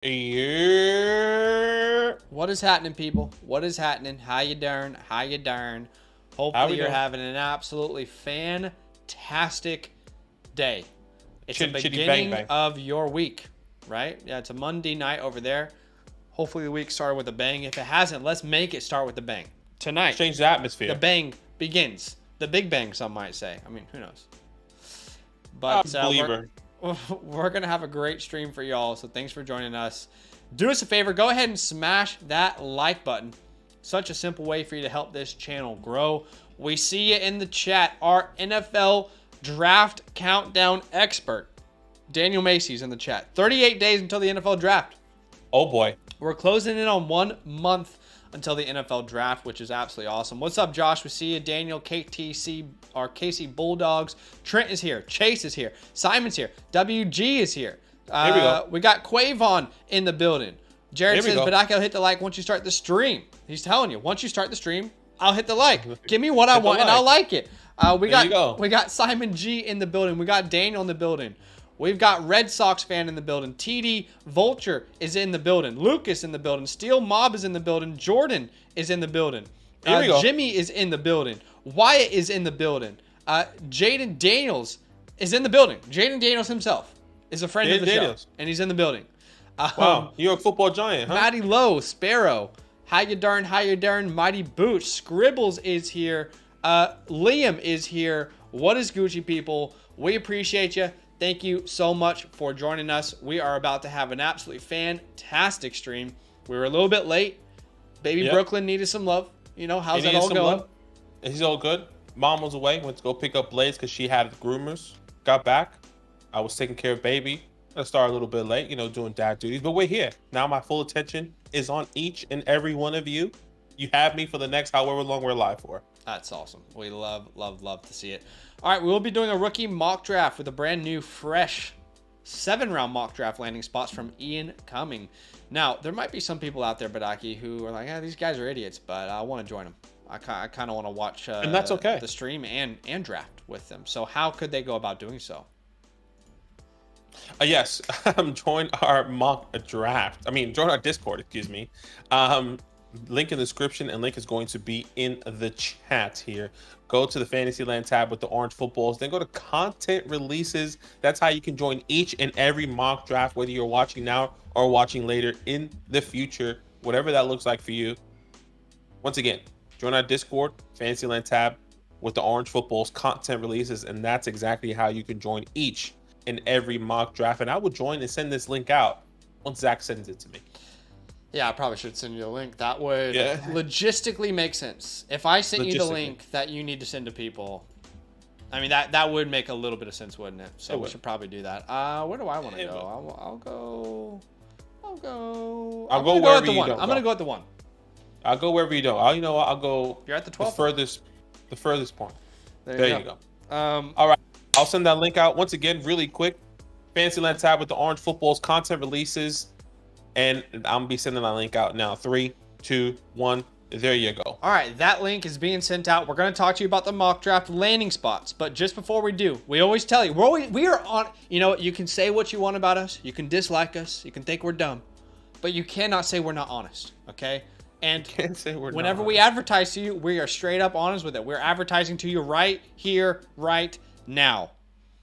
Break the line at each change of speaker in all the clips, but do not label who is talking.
Yeah.
What is happening, people? What is happening? How you darn? How you darn? Hopefully you're
Doing?
having an absolutely fantastic day. It's a
Chitty bang
beginning
bang.
of your week, right? Yeah, it's a Monday night over there. Hopefully the week started with a bang. If it hasn't, let's make it start with a bang. Tonight,
Change the atmosphere.
the bang begins. The big bang, some might say. I mean, who knows?
I'm
But
a believer.
we're going to have a great stream for y'all, so thanks for joining us. Do us a favor, go ahead and smash that like button. Such a simple way for you to help this channel grow. We see you in the chat. Our NFL draft countdown expert, Daniel Macy's in the chat. 38 days until the NFL draft.
Oh boy.
We're closing in on 1 month until the NFL draft, which is absolutely awesome. What's up, Josh? We see you. Daniel, KTC, our KC Bulldogs. Trent is here. Chase is here. Simon's here. WG is here.
Here we go.
We got Quavon in the building. Jared
Here we
says,
go.
but I can hit the like once you start the stream. He's telling you, once you start the stream, I'll hit the like. Give me what I want, and I'll like it. We got Simon G in the building. We got Daniel in the building. We've got Red Sox fan in the building. TD Vulture is in the building. Lucas in the building. Steel Mob is in the building. Jordan is in the building.
Here we go.
Jimmy is in the building. Wyatt is in the building. Jaden Daniels is in the building. Jaden Daniels himself is a friend of the show, and he's in the building.
Wow, you're a football giant, huh?
Matty Lowe, Sparrow, how you darn, Mighty Boots, Scribbles is here. Liam is here. What is Gucci, people? We appreciate you. Thank you so much for joining us. We are about to have an absolutely fantastic stream. We were a little bit late. Baby Brooklyn needed some love. You know, how's that all going?
He's all good. Mom was away. Went to go pick up Blaze because she had groomers. Got back. I was taking care of baby. I started a little bit late, you know, doing dad duties. But we're here. Now my full attention is on each and every one of you. You have me for the next however long we're live for.
That's awesome. We love to see it. All right, we will be doing a rookie mock draft with a brand new, fresh 7-round mock draft landing spots from Ian Cumming. Now, there might be some people out there, Badaki, who are like, these guys are idiots, but I want to join them. I kind of want to watch
and that's okay.
The stream and draft with them. So how could they go about doing so?
Yes, join our mock draft. Join our Discord, excuse me. Link in the description, and link is going to be in the chat here. Go to the DynastyLand tab with the orange footballs, then go to content releases. That's how you can join each and every mock draft, whether you're watching now or watching later in the future, whatever that looks like for you. Once again, join our Discord, DynastyLand tab with the orange footballs, content releases, and that's exactly how you can join each and every mock draft. And I will join and send this link out once Zach sends it to me.
Yeah, I probably should send you the link. That would logistically make sense. If I sent you the link that you need to send to people, that would make a little bit of sense, wouldn't it? So we should probably do that. Where do I want to go? I'll go
wherever
at the
you
one.
don't
I'm gonna go at the one.
I'll go wherever you don't. I'll go.
You're at the 12th.
The furthest point.
There you
go. All right. I'll send that link out once again, really quick. DynastyLand tab with the orange footballs, content releases. And I'm gonna be sending that link out now. 3, 2, 1. There you go.
All right, that link is being sent out. We're going to talk to you about the mock draft landing spots. But just before we do, we always tell you, we are on. You know, you can say what you want about us. You can dislike us. You can think we're dumb, but you cannot say we're not honest. Okay? And
can't say we're
whenever
not
we advertise to you, we are straight up honest with it. We're advertising to you right here, right now.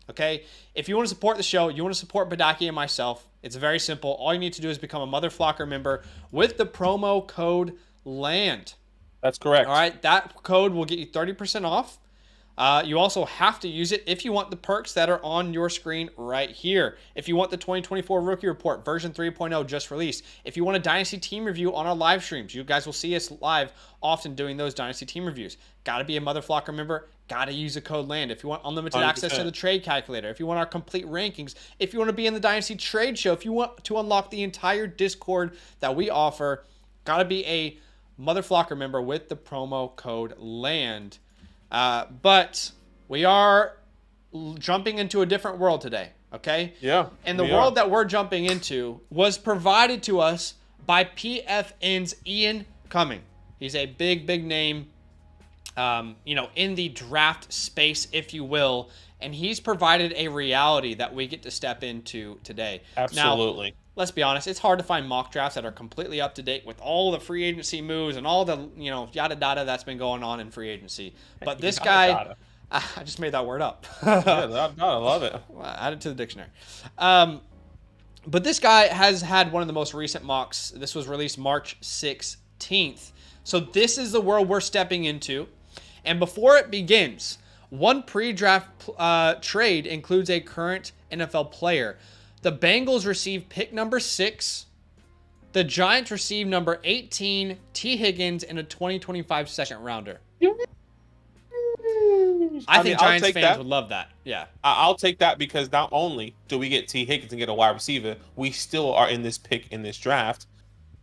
Okay? If you want to support the show, you want to support Badaki and myself, it's very simple. All you need to do is become a Mother Flocker member with the promo code LAND.
That's correct.
All right, that code will get you 30% off. You also have to use it if you want the perks that are on your screen right here. If you want the 2024 Rookie Report version 3.0 just released. If you want a Dynasty team review on our live streams, you guys will see us live often doing those Dynasty team reviews. Got to be a Mother Flocker member. Got to use the code LAND. If you want unlimited
100%.
access to the trade calculator, if you want our complete rankings, if you want to be in the Dynasty trade show, if you want to unlock the entire Discord that we offer, got to be a Mother Flocker member with the promo code LAND. But we are jumping into a different world today, okay?
Yeah.
And the world that we're jumping into was provided to us by PFN's Ian Cumming. He's a big name, in the draft space, if you will. And he's provided a reality that we get to step into today.
Absolutely.
Now, let's be honest, it's hard to find mock drafts that are completely up to date with all the free agency moves and all the, yada yada that's been going on in free agency. But this guy, I just made that word up.
Yeah, I love it.
Add it to the dictionary. But this guy has had one of the most recent mocks. This was released March 16th. So this is the world we're stepping into. And before it begins, one pre-draft trade includes a current NFL player. The Bengals receive pick number 6. The Giants receive number 18, T. Higgins, and a 2025 second rounder. I think Giants fans would love that. Yeah.
I'll take that because not only do we get T. Higgins and get a wide receiver, we still are in this pick in this draft,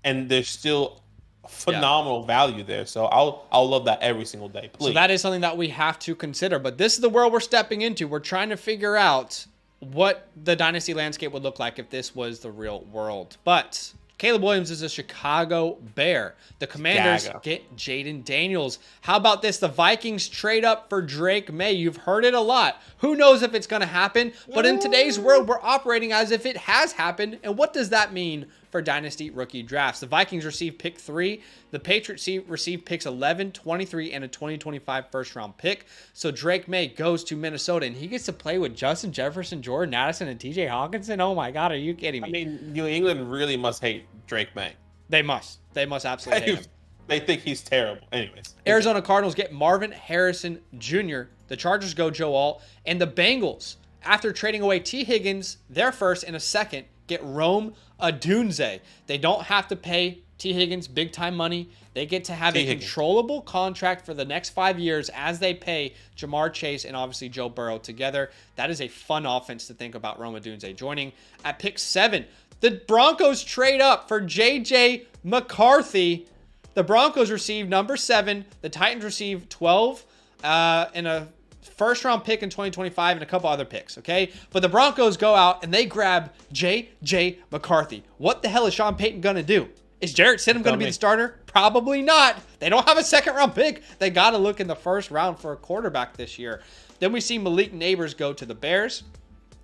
and there's still phenomenal value there. So I'll love that every single day. Please.
So that is something that we have to consider. But this is the world we're stepping into. We're trying to figure out what the dynasty landscape would look like if this was the real world. But Caleb Williams is a Chicago Bear. The Commanders get Jaden Daniels. How about this? The Vikings trade up for Drake May. You've heard it a lot. Who knows if it's going to happen? But in today's world, we're operating as if it has happened. And what does that mean for dynasty rookie drafts? The Vikings receive pick 3. The Patriots receive picks 11, 23, and a 2025 first-round pick. So Drake May goes to Minnesota, and he gets to play with Justin Jefferson, Jordan Addison, and TJ Hawkinson. Oh, my God. Are you kidding me?
I mean, New England really must hate Drake May.
They must. They must absolutely hate him.
They think he's terrible. Anyways.
Arizona Cardinals get Marvin Harrison Jr. The Chargers go Joe Alt. And the Bengals, after trading away T. Higgins, their first and a second, get Rome Odunze. They don't have to pay T. Higgins big time money. They get to have a controllable contract for the next 5 years as they pay Jamar Chase and obviously Joe Burrow together. That is a fun offense to think about Rome Odunze joining. At pick 7, the Broncos trade up for J.J. McCarthy. The Broncos receive number 7. The Titans receive 12 and a first-round pick in 2025 and a couple other picks, okay? But the Broncos go out and they grab J.J. McCarthy. What the hell is Sean Payton going to do? Is Jarrett Stidham going to be the starter? Probably not. They don't have a second-round pick. They got to look in the first round for a quarterback this year. Then we see Malik Neighbors go to the Bears.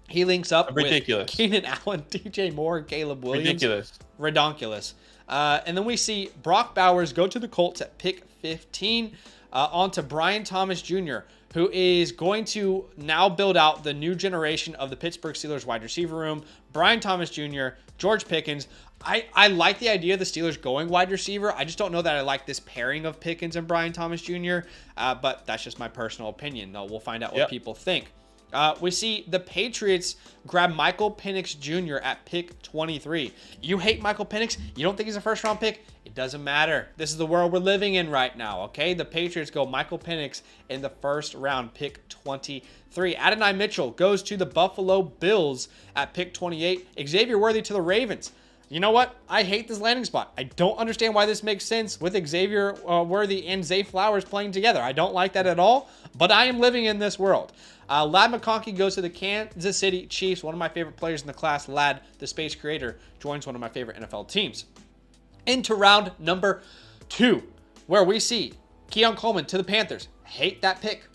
He links up with Keenan Allen, DJ Moore, and Caleb Williams. Redonkulous. And then we see Brock Bowers go to the Colts at pick 15. On to Brian Thomas Jr., who is going to now build out the new generation of the Pittsburgh Steelers wide receiver room. Brian Thomas Jr., George Pickens. I like the idea of the Steelers going wide receiver. I just don't know that I like this pairing of Pickens and Brian Thomas Jr., but that's just my personal opinion. We'll find out what people think. We see the Patriots grab Michael Penix Jr. at pick 23. You hate Michael Penix? You don't think he's a first-round pick? It doesn't matter. This is the world we're living in right now, okay? The Patriots go Michael Penix in the first round, pick 23. Adonai Mitchell goes to the Buffalo Bills at pick 28. Xavier Worthy to the Ravens. You know what? I hate this landing spot. I don't understand why this makes sense with Xavier Worthy and Zay Flowers playing together. I don't like that at all, but I am living in this world. Ladd McConkey goes to the Kansas City Chiefs. One of my favorite players in the class, Ladd, the space creator, joins one of my favorite NFL teams. Into round number 2, where we see Keon Coleman to the Panthers. Hate that pick.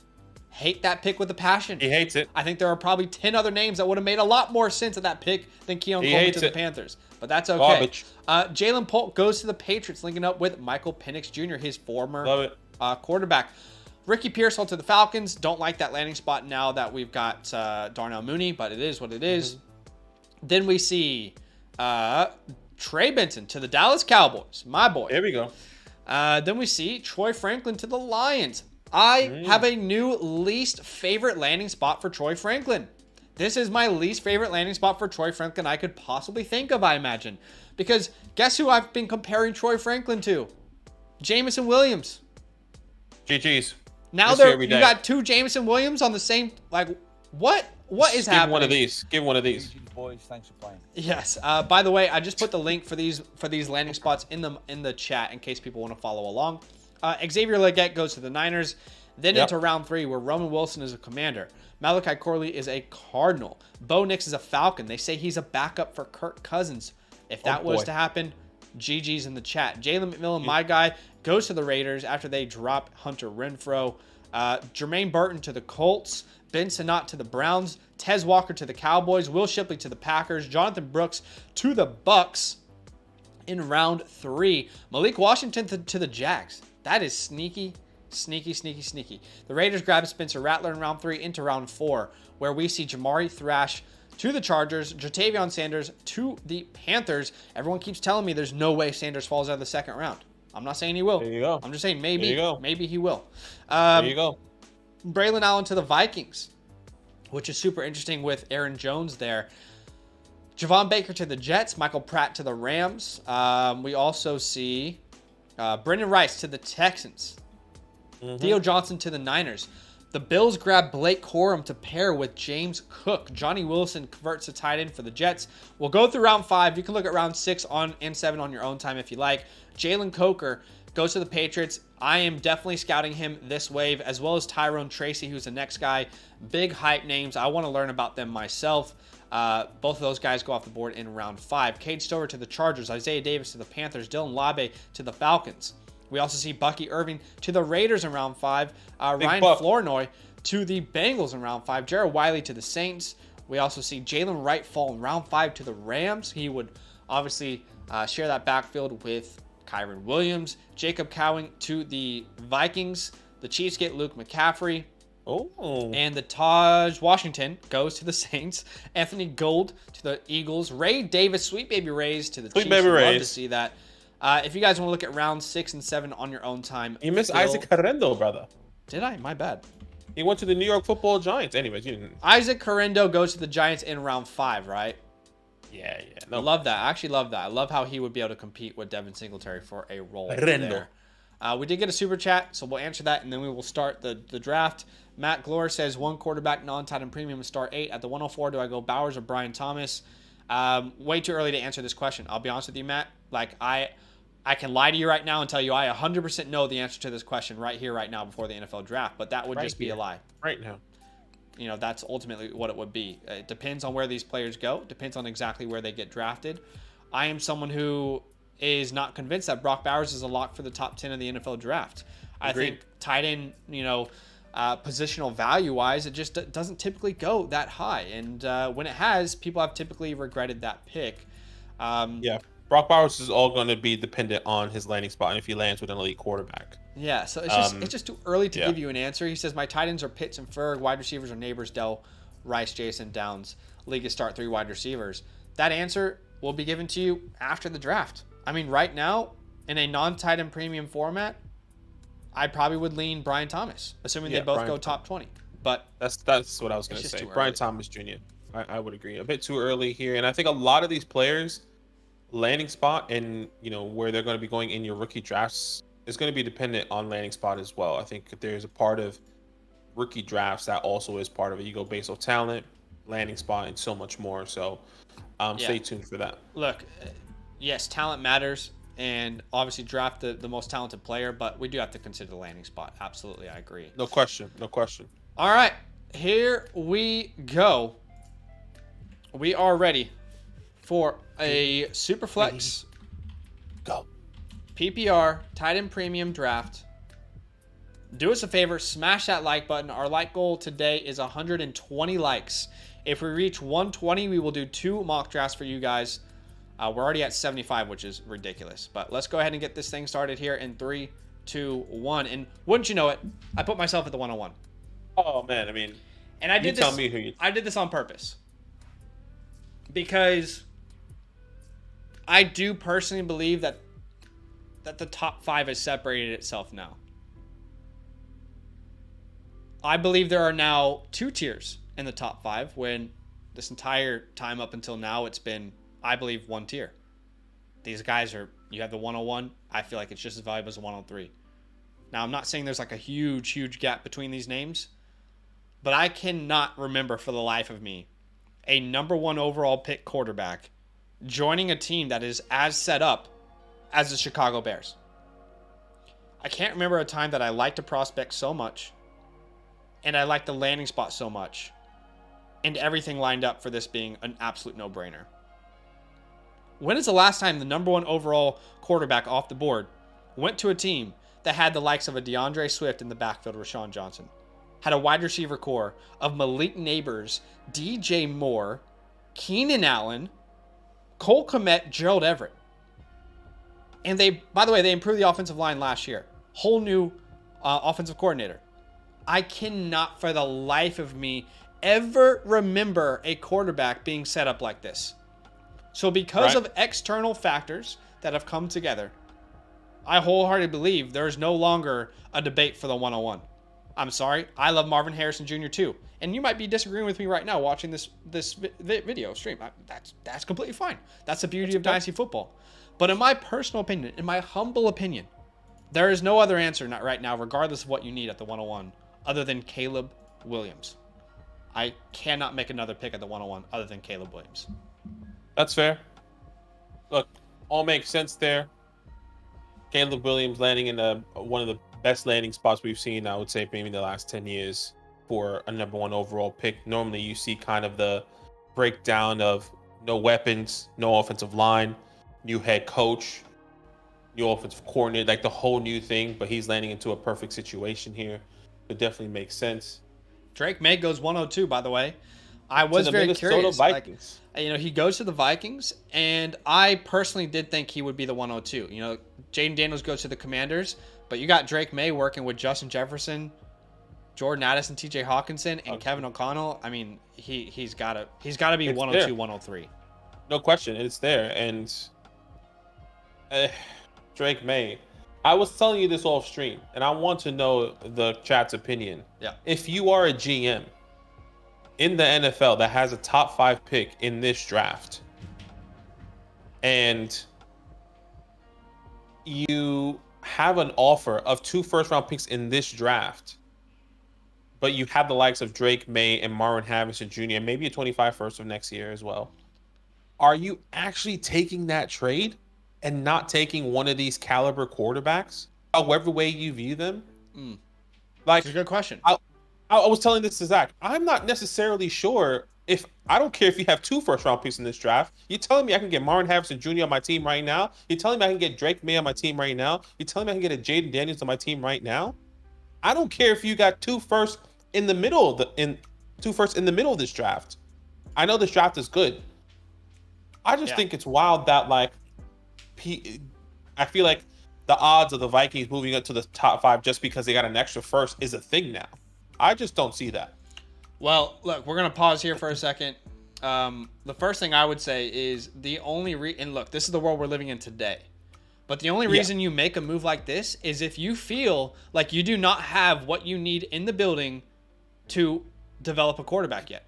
Hate that pick with a passion.
He hates it.
I think there are probably 10 other names that would have made a lot more sense of that pick than Keon Coleman to the Panthers. But that's okay.
Garbage.
Jalen Polk goes to the Patriots, linking up with Michael Penix Jr., his former quarterback. Ricky Pearsall to the Falcons. Don't like that landing spot now that we've got Darnell Mooney, but it is what it is. Then we see Trey Benson to the Dallas Cowboys. My boy.
Here we go.
Then we see Troy Franklin to the Lions. I have a new least favorite landing spot for Troy Franklin. This is my least favorite landing spot for Troy Franklin I could possibly think of, I imagine. Because guess who I've been comparing Troy Franklin to? Jameson Williams.
GG's.
Now you got 2 Jameson Williams on the same, like, what is happening?
Give one of these. Give one of these.
Boys, thanks for playing.
Yes. By the way, I just put the link for these landing spots in the chat in case people want to follow along. Xavier Legette goes to the Niners. Then into round 3, where Roman Wilson is a Commander. Malachi Corley is a Cardinal. Bo Nix is a Falcon. They say he's a backup for Kirk Cousins. If that was to happen, GG's in the chat. Jalen McMillan, my guy, goes to the Raiders after they drop Hunter Renfrow. Jermaine Burton to the Colts. Ben Sinnott to the Browns. Tez Walker to the Cowboys. Will Shipley to the Packers. Jonathan Brooks to the Bucks in round 3. Malik Washington to the Jags. That is sneaky. The Raiders grab Spencer Rattler in round 3 into round 4, where we see Jamari Thrash to the Chargers, Jatavion Sanders to the Panthers. Everyone keeps telling me there's no way Sanders falls out of the second round. I'm not saying he will.
There you go.
I'm just saying maybe.
There you go.
Maybe he will.
There you go.
Braylon Allen to the Vikings, which is super interesting with Aaron Jones there. Javon Baker to the Jets. Michael Pratt to the Rams. We also see Brendan Rice to the Texans. Theo Johnson to the Niners. The Bills grab Blake Corum to pair with James Cook. Johnny Wilson converts to tight end for the Jets. We'll go through round 5. You can look at round 6 and 7 on your own time if you like. Jalen Coker goes to the Patriots. I am definitely scouting him this wave, as well as Tyrone Tracy, who's the next guy. Big hype names. I want to learn about them myself. Both of those guys go off the board in round 5. Cade Stover to the Chargers. Isaiah Davis to the Panthers. Dylan Labe to the Falcons. We also see Bucky Irving to the Raiders in round 5. Ryan Flournoy to the Bengals in round 5. Jared Wiley to the Saints. We also see Jalen Wright fall in round 5 to the Rams. He would obviously share that backfield with Kyron Williams. Jacob Cowing to the Vikings. The Chiefs get Luke McCaffrey.
Oh.
And the Taj Washington goes to the Saints. Anthony Gould to the Eagles. Ray Davis, Sweet Baby Rays to the Chiefs. Love to see that. If you guys want to look at rounds 6 and 7 on your own time.
You missed Isaac Carrendo, brother.
Did I? My bad.
He went to the New York Football Giants. Anyways, you didn't.
Isaac Carrendo goes to the Giants in round 5, right?
Yeah.
No. I love that. I actually love that. I love how he would be able to compete with Devin Singletary for a role
Carrendo.
there. We did get a super chat, so we'll answer that, and then we will start the draft. Matt Glore says, 1 quarterback, non-tight end premium, start 8. At the 104, do I go Bowers or Brian Thomas? Way too early to answer this question. I'll be honest with you, Matt. Like, I can lie to you right now and tell you I 100% know the answer to this question right here, right now, before the NFL draft, but that would just be a lie.
Right now.
You know, that's ultimately what it would be. It depends on where these players go. It depends on exactly where they get drafted. I am someone who is not convinced that Brock Bowers is a lock for the top 10 of the NFL draft. I think tight end, positional value-wise, it just doesn't typically go that high. And when it has, people have typically regretted that pick.
Yeah. Brock Bowers is all going to be dependent on his landing spot and if he lands with an elite quarterback.
Yeah, so it's just too early to give you an answer. He says, my tight ends are Pitts and Ferg. Wide receivers are Neighbors, Dell, Rice, Jason, Downs. League is start 3 wide receivers. That answer will be given to you after the draft. I mean, right now, in a non-tight end premium format, I probably would lean Brian Thomas, assuming they both go top 20. But
that's what I was going to say. Brian Thomas Jr. I would agree. A bit too early here. And I think a lot of these players, landing spot and where they're going to be going in your rookie drafts is going to be dependent on landing spot as well. I think there's a part of rookie drafts that also is part of it. You go based on talent, landing spot, and so much more. So stay tuned for that.
Look, yes, talent matters, and obviously draft the most talented player, but we do have to consider the landing spot. Absolutely, I agree.
No question.
All right, here we go. We are ready for a Superflex
go
PPR tight end premium draft. Do us a favor, smash that like button. Our like goal today is 120 likes. If we reach 120, we will do 2 mock drafts for you guys. We're already at 75, which is ridiculous. But let's go ahead and get this thing started here in 3, 2, 1. And wouldn't you know it, I put myself at the 101.
Oh man, I mean,
and I did this.
Tell me who you.
I did this on purpose because I do personally believe that the top 5 has separated itself now. I believe there are now 2 tiers in the top 5 when this entire time up until now it's been, I believe, 1 tier. These guys you have the 101. I feel like it's just as valuable as the 103. Now, I'm not saying there's like a huge gap between these names, but I cannot remember for the life of me a number 1 overall pick quarterback joining a team that is as set up as the Chicago Bears. I can't remember a time that I liked a prospect so much and I liked the landing spot so much and everything lined up for this being an absolute no-brainer. When is the last time the number 1 overall quarterback off the board went to a team that had the likes of a DeAndre Swift in the backfield with Rashawn Johnson, had a wide receiver core of Malik Neighbors, DJ Moore, Keenan Allen, Cole Kmet, Gerald Everett. And they, by the way, they improved the offensive line last year. Whole new offensive coordinator. I cannot for the life of me ever remember a quarterback being set up like this. So because of external factors that have come together, I wholeheartedly believe there is no longer a debate for the 101. I'm sorry. I love Marvin Harrison Jr. too. And you might be disagreeing with me right now watching this video stream. That's completely fine. That's the beauty of Dynasty football. But in my personal opinion, in my humble opinion, there is no other answer right now, regardless of what you need at the 101, other than Caleb Williams. I cannot make another pick at the 101 other than Caleb Williams.
That's fair. Look, all makes sense there. Caleb Williams landing in one of the best landing spots we've seen, I would say, maybe in the last 10 years for a #1 overall pick. Normally, you see kind of the breakdown of no weapons, no offensive line, new head coach, new offensive coordinator, like the whole new thing. But he's landing into a perfect situation here. It definitely makes sense.
Drake May goes 102, by the way. I was very curious.
Vikings.
Like, he goes to the Vikings, and I personally did think he would be the 102. Jaden Daniels goes to the Commanders, but you got Drake May working with Justin Jefferson, Jordan Addison, TJ Hawkinson, and Kevin O'Connell. I mean, he's got to be 102, there. 103.
No question, it's there. And Drake May, I was telling you this off stream, and I want to know the chat's opinion.
Yeah.
If you are a GM in the NFL that has a top 5 pick in this draft, and you have an offer of 2 first-round picks in this draft, but you have the likes of Drake May and Marvin Harrison Jr., and maybe a 25 first of next year as well, are you actually taking that trade and not taking one of these caliber quarterbacks, however way you view them? Like,
that's a good question.
I was telling this to Zach. I'm not necessarily sure if I don't care if you have 2 first-round picks in this draft. You're telling me I can get Marvin Harrison Jr. on my team right now? You're telling me I can get Drake May on my team right now? You're telling me I can get a Jaden Daniels on my team right now? I don't care if you got 2 firsts in the middle of this draft. I know this draft is good. I just think it's wild that, like, I feel like the odds of the Vikings moving up to the top 5 just because they got an extra first is a thing now. I just don't see that.
Well, look, we're going to pause here for a second. The first thing I would say is the only and look, this is the world we're living in today. But the only reason you make a move like this is if you feel like you do not have what you need in the building to develop a quarterback yet.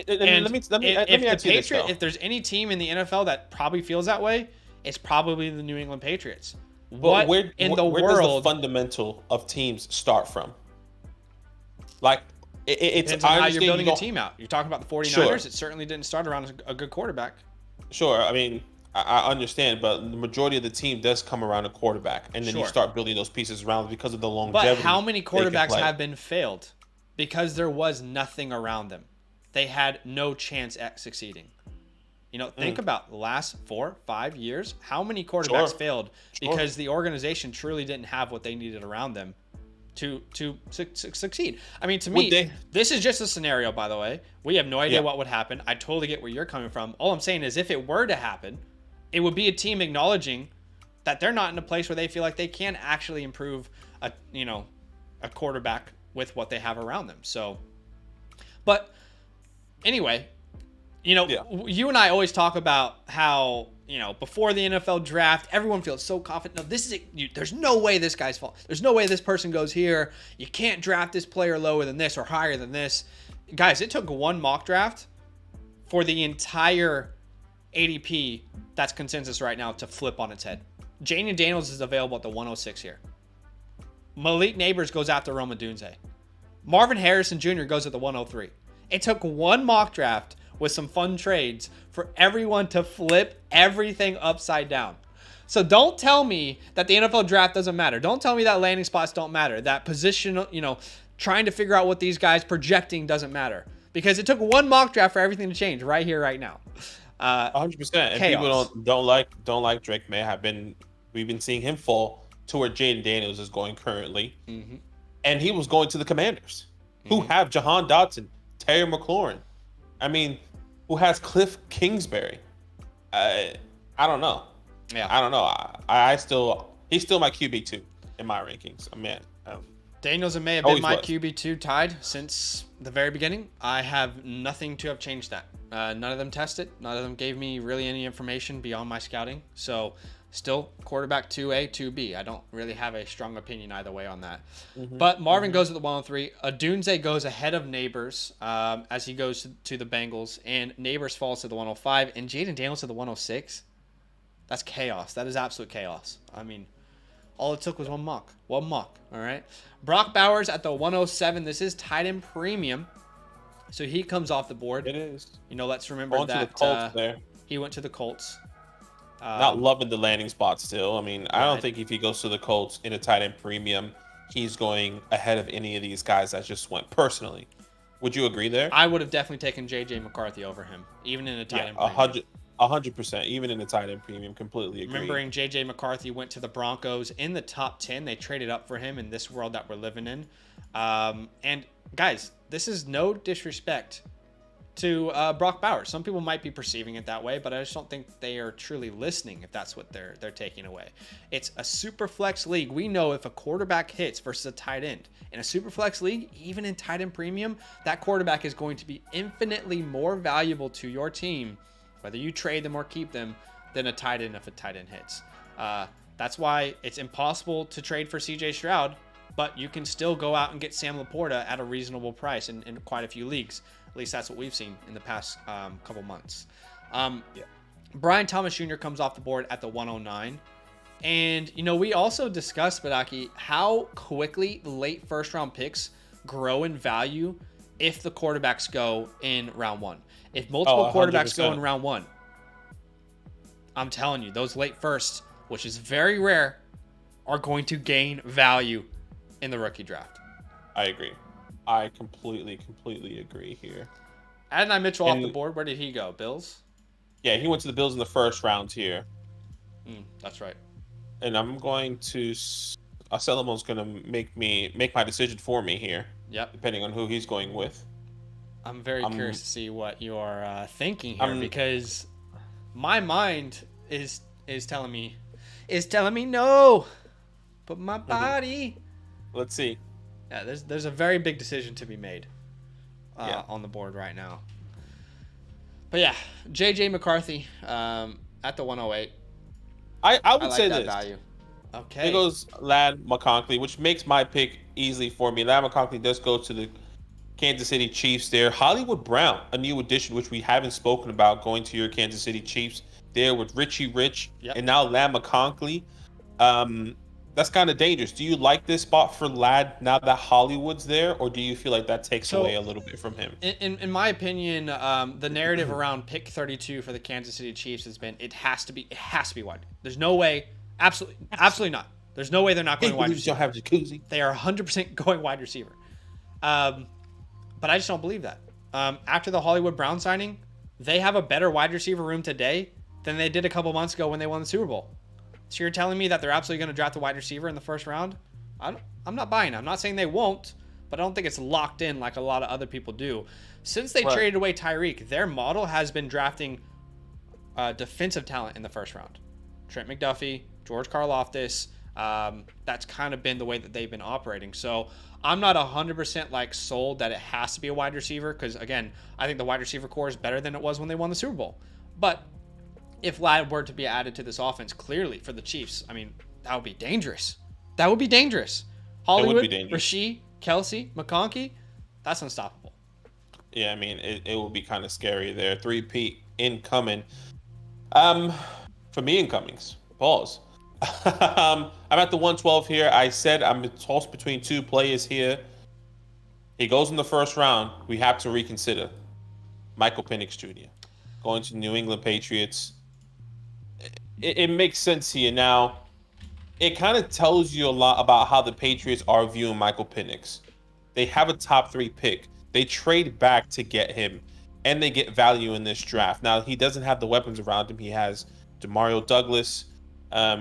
Let me ask you this, though.
If there's any team in the NFL that probably feels that way, it's probably the New England Patriots.
But where does the fundamental of teams start from? Like, it's
depends on how you're building a team out. You're talking about the 49ers.
Sure.
It certainly didn't start around a good quarterback.
Sure. I mean, I understand, but the majority of the team does come around a quarterback, and then you start building those pieces around because of the longevity.
But how many quarterbacks have been failed because there was nothing around them? They had no chance at succeeding. Think about the last 4-5 years. How many quarterbacks failed because the organization truly didn't have what they needed around them to succeed? I mean, to me, this is just a scenario, by the way. We have no idea what would happen. I totally get where you're coming from. All I'm saying is if it were to happen, it would be a team acknowledging that they're not in a place where they feel like they can actually improve a quarterback with what they have around them. So, but anyway, you and I always talk about how, before the NFL draft, everyone feels so confident. No, this is it. There's no way this guy's fault. There's no way this person goes here. You can't draft this player lower than this or higher than this. Guys, it took one mock draft for the entire ADP that's consensus right now to flip on its head. Jaden Daniels is available at the 106 here. Malik Neighbors goes after Roma Dunze. Marvin Harrison Jr. goes at the 103. It took one mock draft with some fun trades for everyone to flip everything upside down. So don't tell me that the NFL draft doesn't matter. Don't tell me that landing spots don't matter. That position, trying to figure out what these guys projecting doesn't matter. Because it took one mock draft for everything to change right here, right now.
100%. And people don't like Drake May. We've been seeing him fall to where Jaden Daniels is going currently.
Mm-hmm.
And he was going to the Commanders, who
Mm-hmm.
have Jahan Dotson, Terry McLaurin. I mean, who has Cliff Kingsbury. I don't know.
Yeah.
I don't know. He's still my QB2 in my rankings. Man,
Daniels and May have been my
was.
QB2 tied since the very beginning. I have nothing to have changed that. None of them tested. None of them gave me really any information beyond my scouting. So still quarterback 2A, 2B. I don't really have a strong opinion either way on that.
Mm-hmm.
But Marvin goes at the 103. Adunze goes ahead of Neighbors as he goes to the Bengals. And Neighbors falls to the 105. And Jaden Daniels to the 106. That's chaos. That is absolute chaos. I mean, all it took was one mock. One mock, all right? Brock Bowers at the 107. This is tight end premium. So he comes off the board.
It is.
You know, let's remember
Going
that
to the Colts there.
he went to the Colts.
Not loving the landing spot still. I mean, I don't think if he goes to the Colts in a tight end premium, he's going ahead of any of these guys that just went personally. Would you agree there?
I would have definitely taken J.J. McCarthy over him, even in a tight end premium.
100%. Even in a tight end premium, completely agree.
Remembering J.J. McCarthy went to the Broncos in the top 10. They traded up for him in this world that we're living in. And guys, this is no disrespect to Brock Bowers. Some people might be perceiving it that way, but I just don't think they are truly listening if that's what they're taking away. It's a super flex league. We know if a quarterback hits versus a tight end. In a super flex league, even in tight end premium, that quarterback is going to be infinitely more valuable to your team, whether you trade them or keep them, than a tight end if a tight end hits. That's why it's impossible to trade for CJ Stroud, but you can still go out and get Sam Laporta at a reasonable price in quite a few leagues. At least that's what we've seen in the past couple months. Brian Thomas Jr. comes off the board at the 109. And, you know, we also discussed, Badaki, how quickly the late first-round picks grow in value if the quarterbacks go in round one. If multiple quarterbacks go in round one, I'm telling you, those late firsts, which is very rare, are going to gain value in the rookie draft.
I agree. I completely agree here.
Adonai Mitchell off the board. Where did he go? Bills?
Yeah, he went to the Bills in the first round here.
That's right.
And I'm going to... Solomon's going to make my decision for me here.
Yep.
Depending on who he's going with.
I'm very curious to see what you're thinking here, because my mind is telling me no, but my body.
Let's see.
Yeah, there's a very big decision to be made on the board right now. But yeah, J.J. McCarthy at the 108.
I would
like
say
that
this.
Value. Okay.
It goes Ladd McConkey, which makes my pick easily for me. Ladd McConkey does go to the Kansas City Chiefs there. Hollywood Brown, a new addition, which we haven't spoken about, going to your Kansas City Chiefs there with Richie Rich and now Ladd McConkey. That's kind of dangerous. Do you like this spot for Ladd now that Hollywood's there, or do you feel like that takes away a little bit from him?
In my opinion, the narrative around pick 32 for the Kansas City Chiefs has been it has to be wide. There's no way, absolutely not. There's no way they're not going wide receiver.
Don't have jacuzzi.
They are 100% going wide receiver. But I just don't believe that. After the Hollywood Brown signing, they have a better wide receiver room today than they did a couple months ago when they won the Super Bowl. So you're telling me that they're absolutely going to draft a wide receiver in the first round? I'm not buying it. I'm not saying they won't, but I don't think it's locked in like a lot of other people do. Since they traded away Tyreek, their model has been drafting defensive talent in the first round. Trent McDuffie, George Karlaftis. That's kind of been the way that they've been operating. So I'm not 100% like sold that it has to be a wide receiver because, again, I think the wide receiver core is better than it was when they won the Super Bowl. But if Ladd were to be added to this offense, clearly for the Chiefs, I mean, that would be dangerous. That would be dangerous. Hollywood, Rasheed, Kelsey, McConkey, that's unstoppable.
Yeah, I mean, it would be kind of scary there. 3-peat incoming. For me, incomings. Pause. I'm at the 112 here. I said I'm tossed between two players here. He goes in the first round. We have to reconsider. Michael Penix Jr. going to New England Patriots. It makes sense here. Now, it kind of tells you a lot about how the Patriots are viewing Michael Penix. They have a top 3 pick. They trade back to get him, and they get value in this draft. Now, he doesn't have the weapons around him. He has Demario Douglas.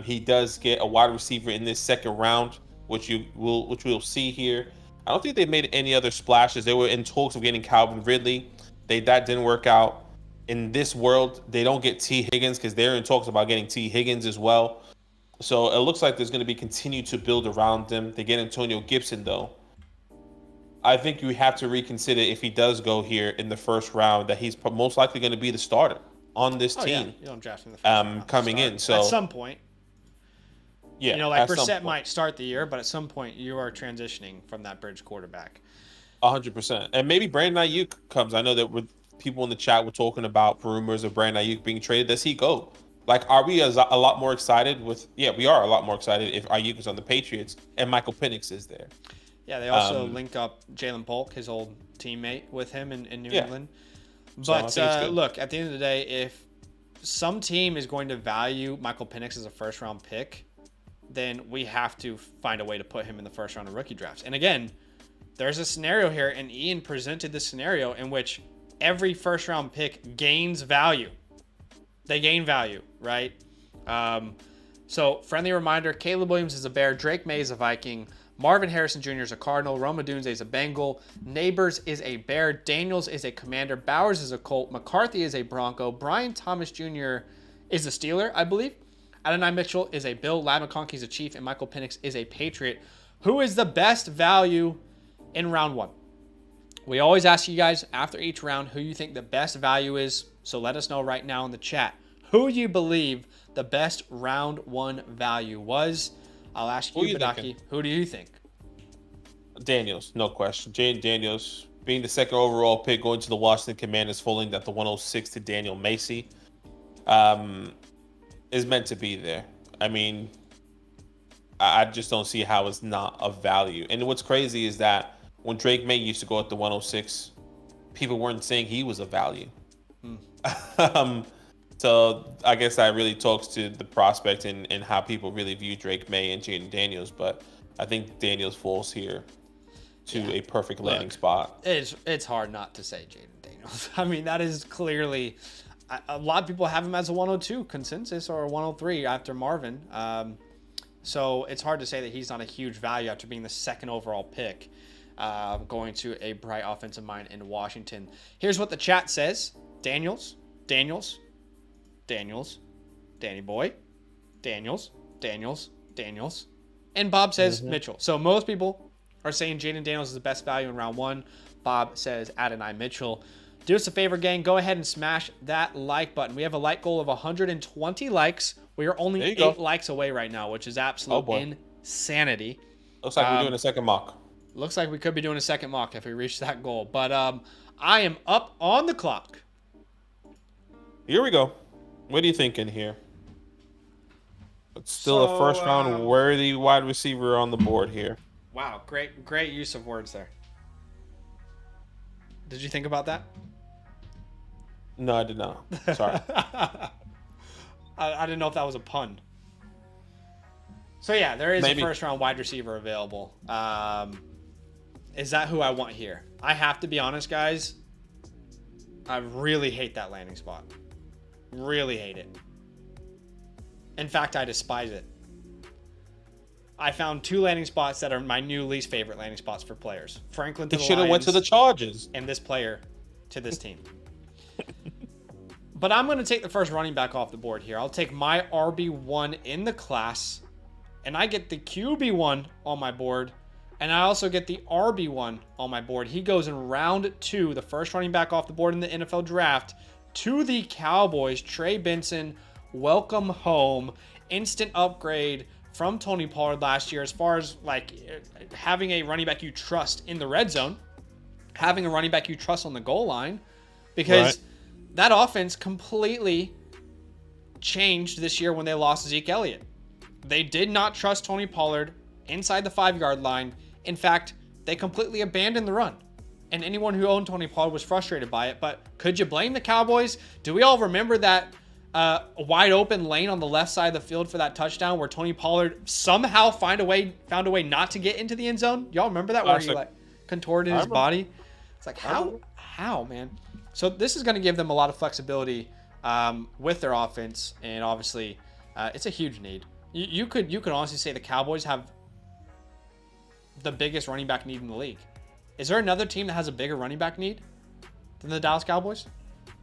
He does get a wide receiver in this second round, which we'll see here. I don't think they made any other splashes. They were in talks of getting Calvin Ridley. That didn't work out. In this world, they don't get T. Higgins because they're in talks about getting T. Higgins as well. So it looks like there's going to be continued to build around them. They get Antonio Gibson though. I think you have to reconsider if he does go here in the first round that he's most likely going to be the starter on this team.
Yeah. You don't draft him in the first round
coming in. So
at some point,
yeah,
like Brissett might start the year, but at some point you are transitioning from that bridge quarterback.
100%, and maybe Brandon Ayuk comes. I know that with people in the chat were talking about rumors of Brandon Ayuk being traded. Does he go? Like, are we a lot more excited with? Yeah, we are a lot more excited if Ayuk is on the Patriots and Michael Penix is there.
Yeah, they also link up Jalen Polk, his old teammate, with him in New England. But
so
look, at the end of the day, if some team is going to value Michael Penix as a first-round pick, then we have to find a way to put him in the first round of rookie drafts. And again, there's a scenario here, and Ian presented this scenario in which every first-round pick gains value. They gain value, right? So, friendly reminder, Caleb Williams is a Bear, Drake May is a Viking, Marvin Harrison Jr. is a Cardinal, Roma Dunze is a Bengal, Neighbors is a Bear, Daniels is a Commander, Bowers is a Colt, McCarthy is a Bronco, Brian Thomas Jr. is a Steeler, I believe. Adonai Mitchell is a Bill, Lad McConkey is a Chief, and Michael Penix is a Patriot. Who is the best value in round one? We always ask you guys after each round who you think the best value is, so let us know right now in the chat who you believe the best round one value was. I'll ask you, Badaki, who do you think?
Daniels, no question. Jane Daniels, being the second overall pick, going to the Washington Commanders, falling at the 106 to Daniel Macy, is meant to be there. I mean, I just don't see how it's not of value. And what's crazy is that when Drake May used to go at the 106, people weren't saying he was a value. So I guess that really talks to the prospect and how people really view Drake May and Jaden Daniels. But I think Daniels falls here to a perfect landing spot.
It's hard not to say Jaden Daniels. I mean, that is clearly a lot of people have him as a 102 consensus or a 103 after Marvin. So it's hard to say that he's not a huge value after being the second overall pick, going to a bright offensive mind in Washington. Here's what the chat says. Daniels, Danny Boy, Daniels. And Bob says Mitchell. So most people are saying Jaden Daniels is the best value in round one. Bob says Adonai Mitchell. Do us a favor, gang. Go ahead and smash that like button. We have a like goal of 120 likes. We are only 8 likes away right now, which is absolute insanity.
Looks like we're doing a second mock.
Looks like we could be doing a second mock if we reach that goal. But I am up on the clock.
Here we go. What are you thinking here? It's still a first round worthy wide receiver on the board here.
Wow, great use of words there. Did you think about that?
No, I did not. Sorry.
I didn't know if that was a pun. So yeah, there is a first round wide receiver available. Is that who I want here? I have to be honest, guys. I really hate that landing spot. Really hate it. In fact, I despise it. I found 2 landing spots that are my new least favorite landing spots for players. Franklin to the Lions.
Should have went to the Chargers.
And this player to this team. But I'm going to take the first running back off the board here. I'll take my RB1 in the class. And I get the QB1 on my board. And I also get the RB1 on my board. He goes in round 2, the first running back off the board in the NFL draft, to the Cowboys. Trey Benson, welcome home. Instant upgrade from Tony Pollard last year as far as like having a running back you trust in the red zone, having a running back you trust on the goal line, because that offense completely changed this year when they lost Zeke Elliott. They did not trust Tony Pollard inside the 5-yard line. In fact, they completely abandoned the run. And anyone who owned Tony Pollard was frustrated by it. But could you blame the Cowboys? Do we all remember that wide open lane on the left side of the field for that touchdown where Tony Pollard somehow found a way not to get into the end zone? Y'all remember that, where he like contorted his body? It's like, how, man? So this is going to give them a lot of flexibility with their offense, and obviously It's a huge need. You could honestly say the Cowboys have the biggest running back need in the league. Is there another team that has a bigger running back need than the Dallas Cowboys?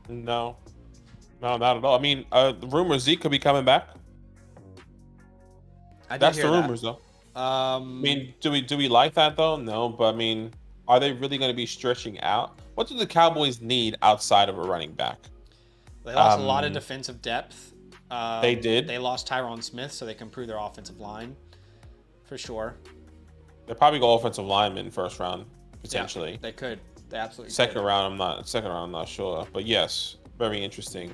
No, not at all. I mean, the rumor Zeke could be coming back. That's the rumors, though. I mean, do we like that though? No, but I mean, are they really going to be stretching out? What do the Cowboys need outside of a running back?
They lost a lot of defensive depth.
They did.
They lost Tyron Smith, so they can improve their offensive line for sure.
They probably go offensive lineman first round potentially.
Yeah, they could. They absolutely.
Second round, I'm not sure, but yes, very interesting.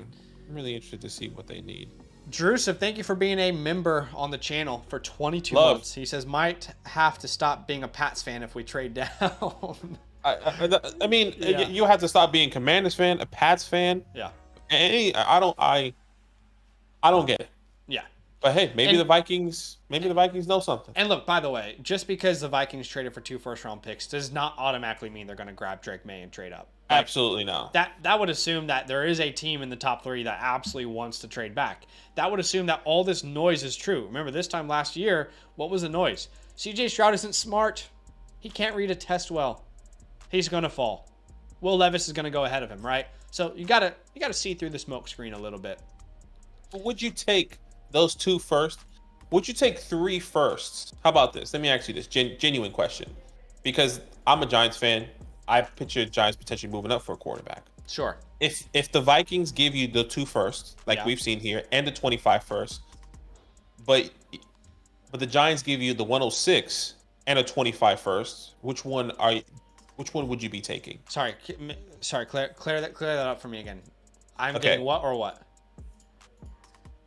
I'm really interested to see what they need.
Drusif, thank you for being a member on the channel for 22 months. He says, might have to stop being a Pats fan if we trade down.
I mean, you have to stop being a Commanders fan, a Pats fan.
Yeah.
I don't get it.
Yeah.
But hey, maybe the Vikings know something.
And look, by the way, just because the Vikings traded for 2 first-round picks does not automatically mean they're going to grab Drake May and trade up. Like,
absolutely not.
That would assume that there is a team in the top 3 that absolutely wants to trade back. That would assume that all this noise is true. Remember, this time last year, what was the noise? CJ Stroud isn't smart. He can't read a test well. He's going to fall. Will Levis is going to go ahead of him, right? So you gotta see through the smoke screen a little bit.
Would you take those 2 first? Would you take 3 firsts? How about this? Let me ask you this genuine question, because I'm a Giants fan. I picture Giants potentially moving up for a quarterback.
Sure.
If the Vikings give you the 2 firsts, like we've seen here, and the 25 first, but the Giants give you the 106 and a 25 first, which one would you be taking? Sorry,
clear that up for me again. I'm getting what or what?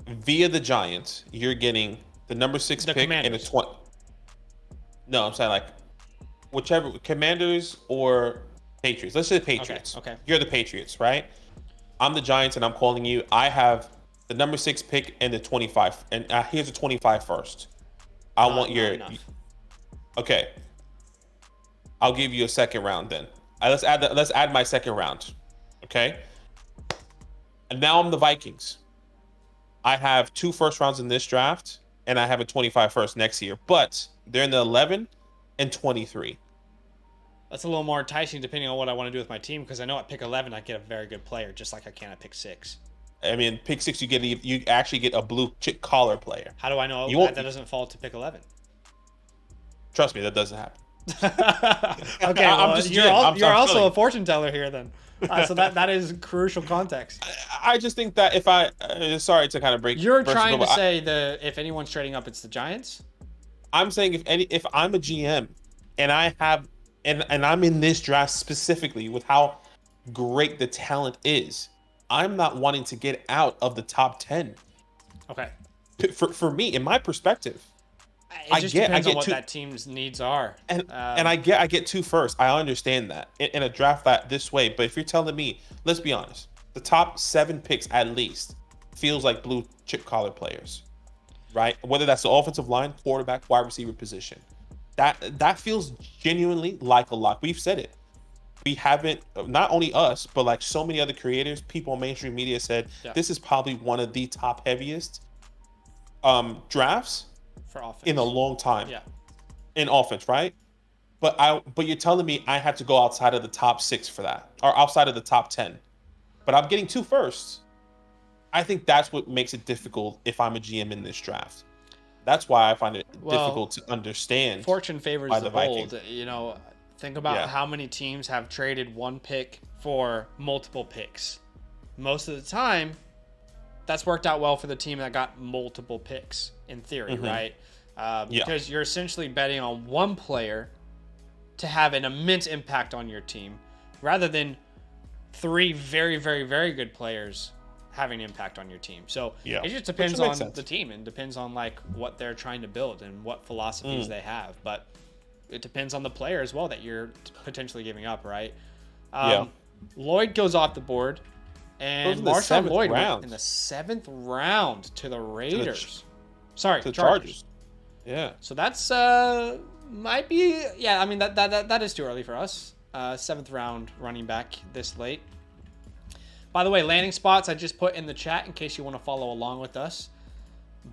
Via the Giants, you're getting the number 6 pick
Commanders.
and a 20. No, I'm saying like whichever, Commanders or Patriots. Let's say the Patriots.
Okay.
You're the Patriots, right? I'm the Giants, and I'm calling you. I have the number 6 pick and the 25, and here's a 25 first. I want your. Okay. I'll give you a second round then. Let's add my second round. Okay. And now I'm the Vikings. I have 2 first rounds in this draft, and I have a 25 first next year. But they're in the 11 and 23.
That's a little more enticing depending on what I want to do with my team, because I know at pick 11 I get a very good player, just like I can at pick 6.
I mean, pick 6 you actually get a blue chip collar player.
How do I know that doesn't fall to pick 11?
Trust me, that doesn't happen.
Okay, well, you're also a fortune teller here then. So that is crucial context.
I just think that if sorry to kind of break.
You're trying to say if anyone's trading up, it's the Giants.
I'm saying if I'm a GM and I have and I'm in this draft specifically with how great the talent is, I'm not wanting to get out of the top 10.
Okay.
For me, in my perspective.
It just depends on what that team's needs are.
And I get 2 first. I understand that in a draft that this way. But if you're telling me, let's be honest, the top 7 picks at least feels like blue chip collar players, right? Whether that's the offensive line, quarterback, wide receiver position, that feels genuinely like a lock. We've said it. We haven't, not only us, but like so many other creators, people on mainstream media said this is probably one of the top heaviest drafts
for offense
in a long time.
Yeah.
In offense, right? But you're telling me I have to go outside of the top 6 for that, or outside of the top 10. But I'm getting 2 firsts. I think that's what makes it difficult if I'm a GM in this draft. That's why I find it difficult to understand.
Fortune favors the bold. You know, think about how many teams have traded 1 pick for multiple picks. Most of the time, that's worked out well for the team that got multiple picks in theory, right? Because you're essentially betting on 1 player to have an immense impact on your team rather than 3 very, very, very good players having impact on your team. So it just depends on the team and depends on like what they're trying to build and what philosophies they have. But it depends on the player as well that you're potentially giving up, right? Lloyd goes off the board. And Marshawn Lloyd went in the 7th round to the Raiders. To the Chargers.
Yeah.
So that's might be I mean that is too early for us. 7th round running back this late. By the way, landing spots I just put in the chat in case you want to follow along with us.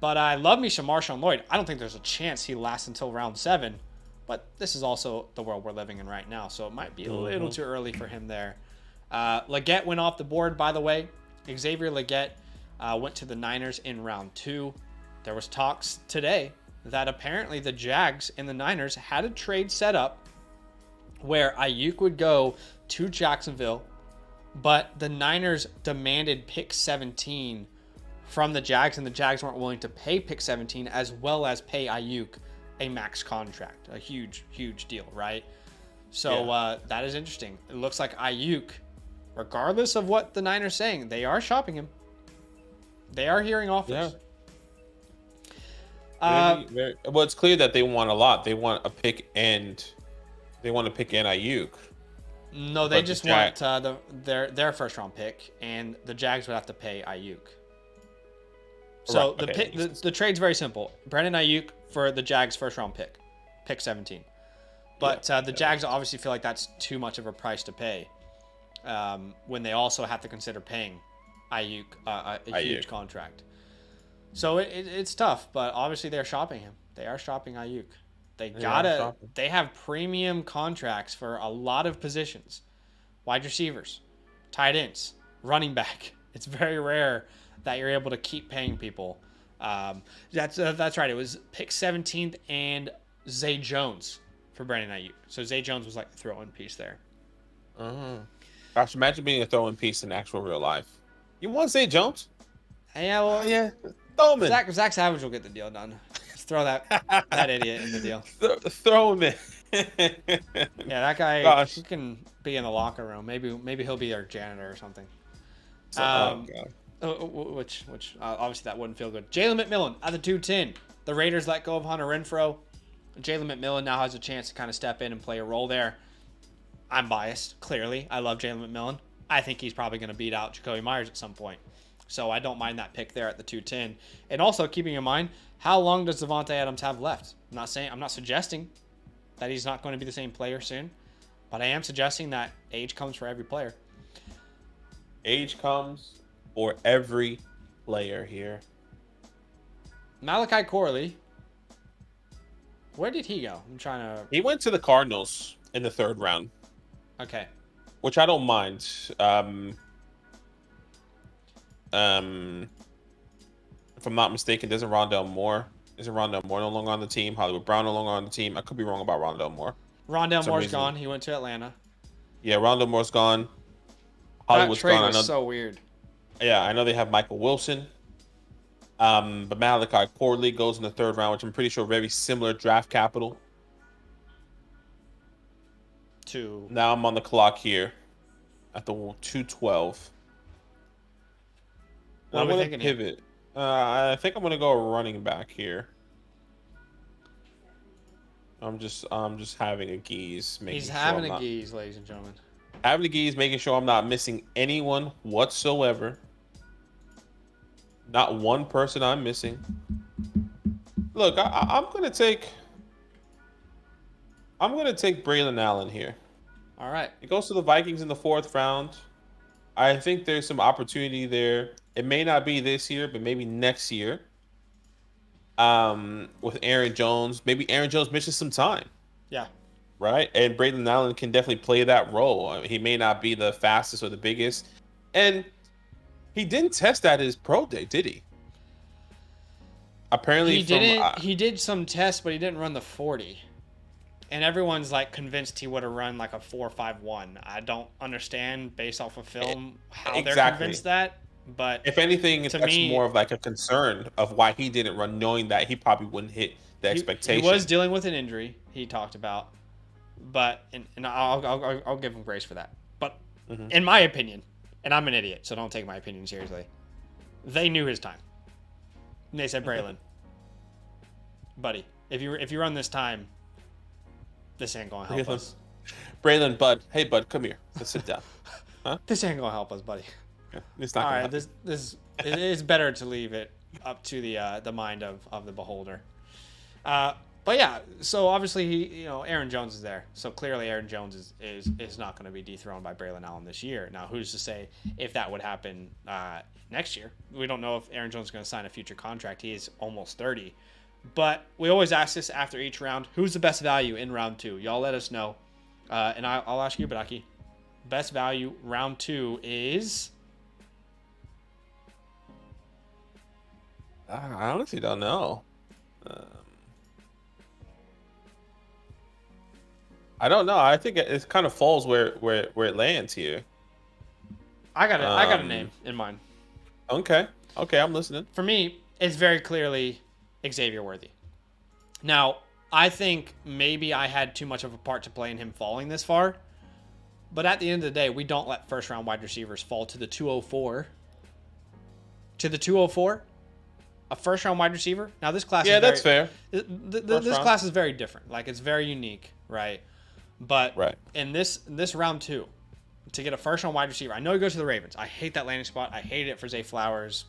But I love me some Marshawn Lloyd. I don't think there's a chance he lasts until round 7. But this is also the world we're living in right now, so it might be a little too early for him there. Leggett went off the board, by the way. Xavier Leggett went to the Niners in round 2. There was talks today that apparently the Jags and the Niners had a trade set up where Ayuk would go to Jacksonville, but the Niners demanded pick 17 from the Jags, and the Jags weren't willing to pay pick 17 as well as pay Ayuk a max contract. A huge, huge deal, right? So that is interesting. It looks like Ayuk, regardless of what the Niners are saying, they are shopping him. They are hearing offers.
Yeah. Well, it's clear that they want a lot. They want a pick and Ayuk.
No, they just want their first round pick, and the Jags would have to pay Ayuk. So the trade's very simple. Brandon Ayuk for the Jags first round pick 17. But the Jags obviously feel like that's too much of a price to pay when they also have to consider paying Ayuk a huge contract. So it's tough, but obviously they're shopping him. They are shopping Ayuk. They have premium contracts for a lot of positions. Wide receivers, tight ends, running back. It's very rare that you're able to keep paying people. That's right. It was pick 17th and Zay Jones for Brandon Ayuk. So Zay Jones was like the throw-in piece there.
Gosh, imagine being a throw-in piece in actual real life. You want Zay Jones?
Yeah, well,
yeah. Throw him in.
Zach Savage will get the deal done. Just throw that idiot in the deal.
Throw him in.
Yeah, that guy. He can be in the locker room. Maybe he'll be our janitor or something. Which obviously that wouldn't feel good. Jalen McMillan at the 210. The Raiders let go of Hunter Renfrow. Jalen McMillan now has a chance to kind of step in and play a role there. I'm biased, clearly. I love Jalen McMillan. I think he's probably going to beat out Jacoby Myers at some point. So I don't mind that pick there at the 210. And also keeping in mind, how long does Devontae Adams have left? I'm not suggesting that he's not going to be the same player soon, but I am suggesting that age comes for every player.
Age comes for every player here.
Malachi Corley. Where did he go? I'm trying to...
He went to the Cardinals in the 3rd round.
Okay.
Which I don't mind. If I'm not mistaken, isn't Rondale Moore no longer on the team? Hollywood Brown no longer on the team? I could be wrong about Rondale Moore.
Rondale Moore's gone. He went to Atlanta.
Yeah, Rondale Moore's gone. Hollywood's
that trade
gone.
was so weird.
Yeah, I know they have Michael Wilson. But Malachi Corley goes in the 3rd round, which I'm pretty sure very similar draft capital. Now I'm on the clock here at the 212. I'm going to pivot. I think I'm going to go running back here. I'm just having a geese.
He's having a geese, ladies and gentlemen.
Having a geese, making sure I'm not missing anyone whatsoever. Not one person I'm missing. Look, I'm gonna take Braylon Allen here.
All right.
It goes to the Vikings in the 4th round. I think there's some opportunity there. It may not be this year, but maybe next year. With Aaron Jones, maybe Aaron Jones misses some time.
Yeah.
Right, and Braylon Allen can definitely play that role. I mean, he may not be the fastest or the biggest, and he didn't test at his pro day, did he? Apparently,
He did some tests, but he didn't run the 40. And everyone's like convinced he would have run like a 4.51. I don't understand based off of film how they're convinced that. But
if anything, that's more of like a concern of why he didn't run, knowing that he probably wouldn't hit the expectation.
He was dealing with an injury. He talked about, but and I'll give him grace for that. But in my opinion, and I'm an idiot, so don't take my opinion seriously. They knew his time. And they said, Braylon, buddy, if you run this time, this ain't gonna help us.
Braylon, bud, hey bud, come here. Let's sit down. Huh?
This ain't gonna help us, buddy.
Yeah, it's not. All right,
this it is better to leave it up to the mind of the beholder. But yeah, so obviously Aaron Jones is there. So clearly Aaron Jones is not going to be dethroned by Braylon Allen this year. Now, who's to say if that would happen next year? We don't know if Aaron Jones is going to sign a future contract. He is almost 30. But we always ask this after each round. Who's the best value in round 2? Y'all let us know. And I'll ask you, Badaki. Best value round 2 is...
I honestly don't know. I don't know. I think it kind of falls where it lands here.
I got a name in mind.
Okay, I'm listening.
For me, it's very clearly Xavier Worthy. Now, I think maybe I had too much of a part to play in him falling this far. But at the end of the day, we don't let first-round wide receivers fall to the 204. To the 204? A first-round wide receiver? Now, this class is
that's fair.
This class is very different. Like, it's very unique, right? But in this round 2, to get a first-round wide receiver, I know he goes to the Ravens. I hate that landing spot. I hate it for Zay Flowers.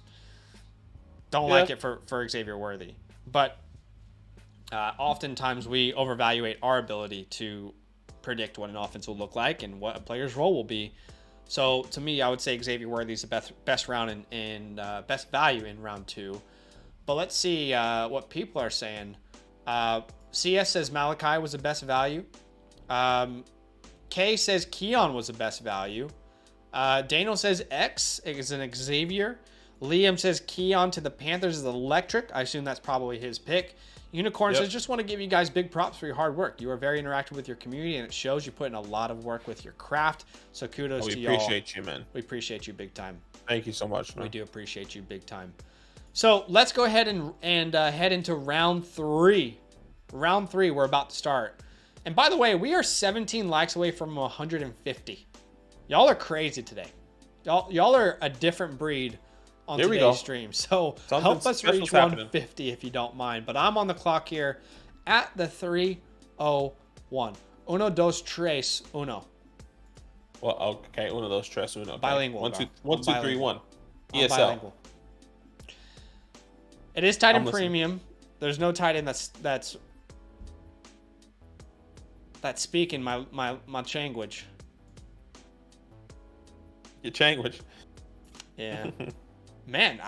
Don't like it for Xavier Worthy. But oftentimes we overvaluate our ability to predict what an offense will look like and what a player's role will be. So to me, I would say Xavier Worthy is the best round in best value in round 2. But let's see what people are saying. CS says Malachi was the best value. K says Keon was the best value. Daniel says X is an Xavier. Liam says Keon to the Panthers is electric. I assume that's probably his pick. Unicorn says, just want to give you guys big props for your hard work. You are very interactive with your community, and it shows you put in a lot of work with your craft. So kudos to y'all.
We appreciate you, man.
We appreciate you big time.
Thank you so much, man.
We do appreciate you big time. So let's go ahead and head into round 3. Round 3, we're about to start. And by the way, we are 17 likes away from 150. Y'all are crazy today. Y'all are a different breed on today's stream. So help us reach 150 if you don't mind. But I'm on the clock here at the 3:01. Uno, dos, tres, uno.
Well, okay. Uno, dos, tres, uno. Okay.
Bilingual.
1, 2, 3, 1. ESL.
Bilingual. It is tight end premium. There's no tight end that's speaking my language.
Your language.
Yeah. Man,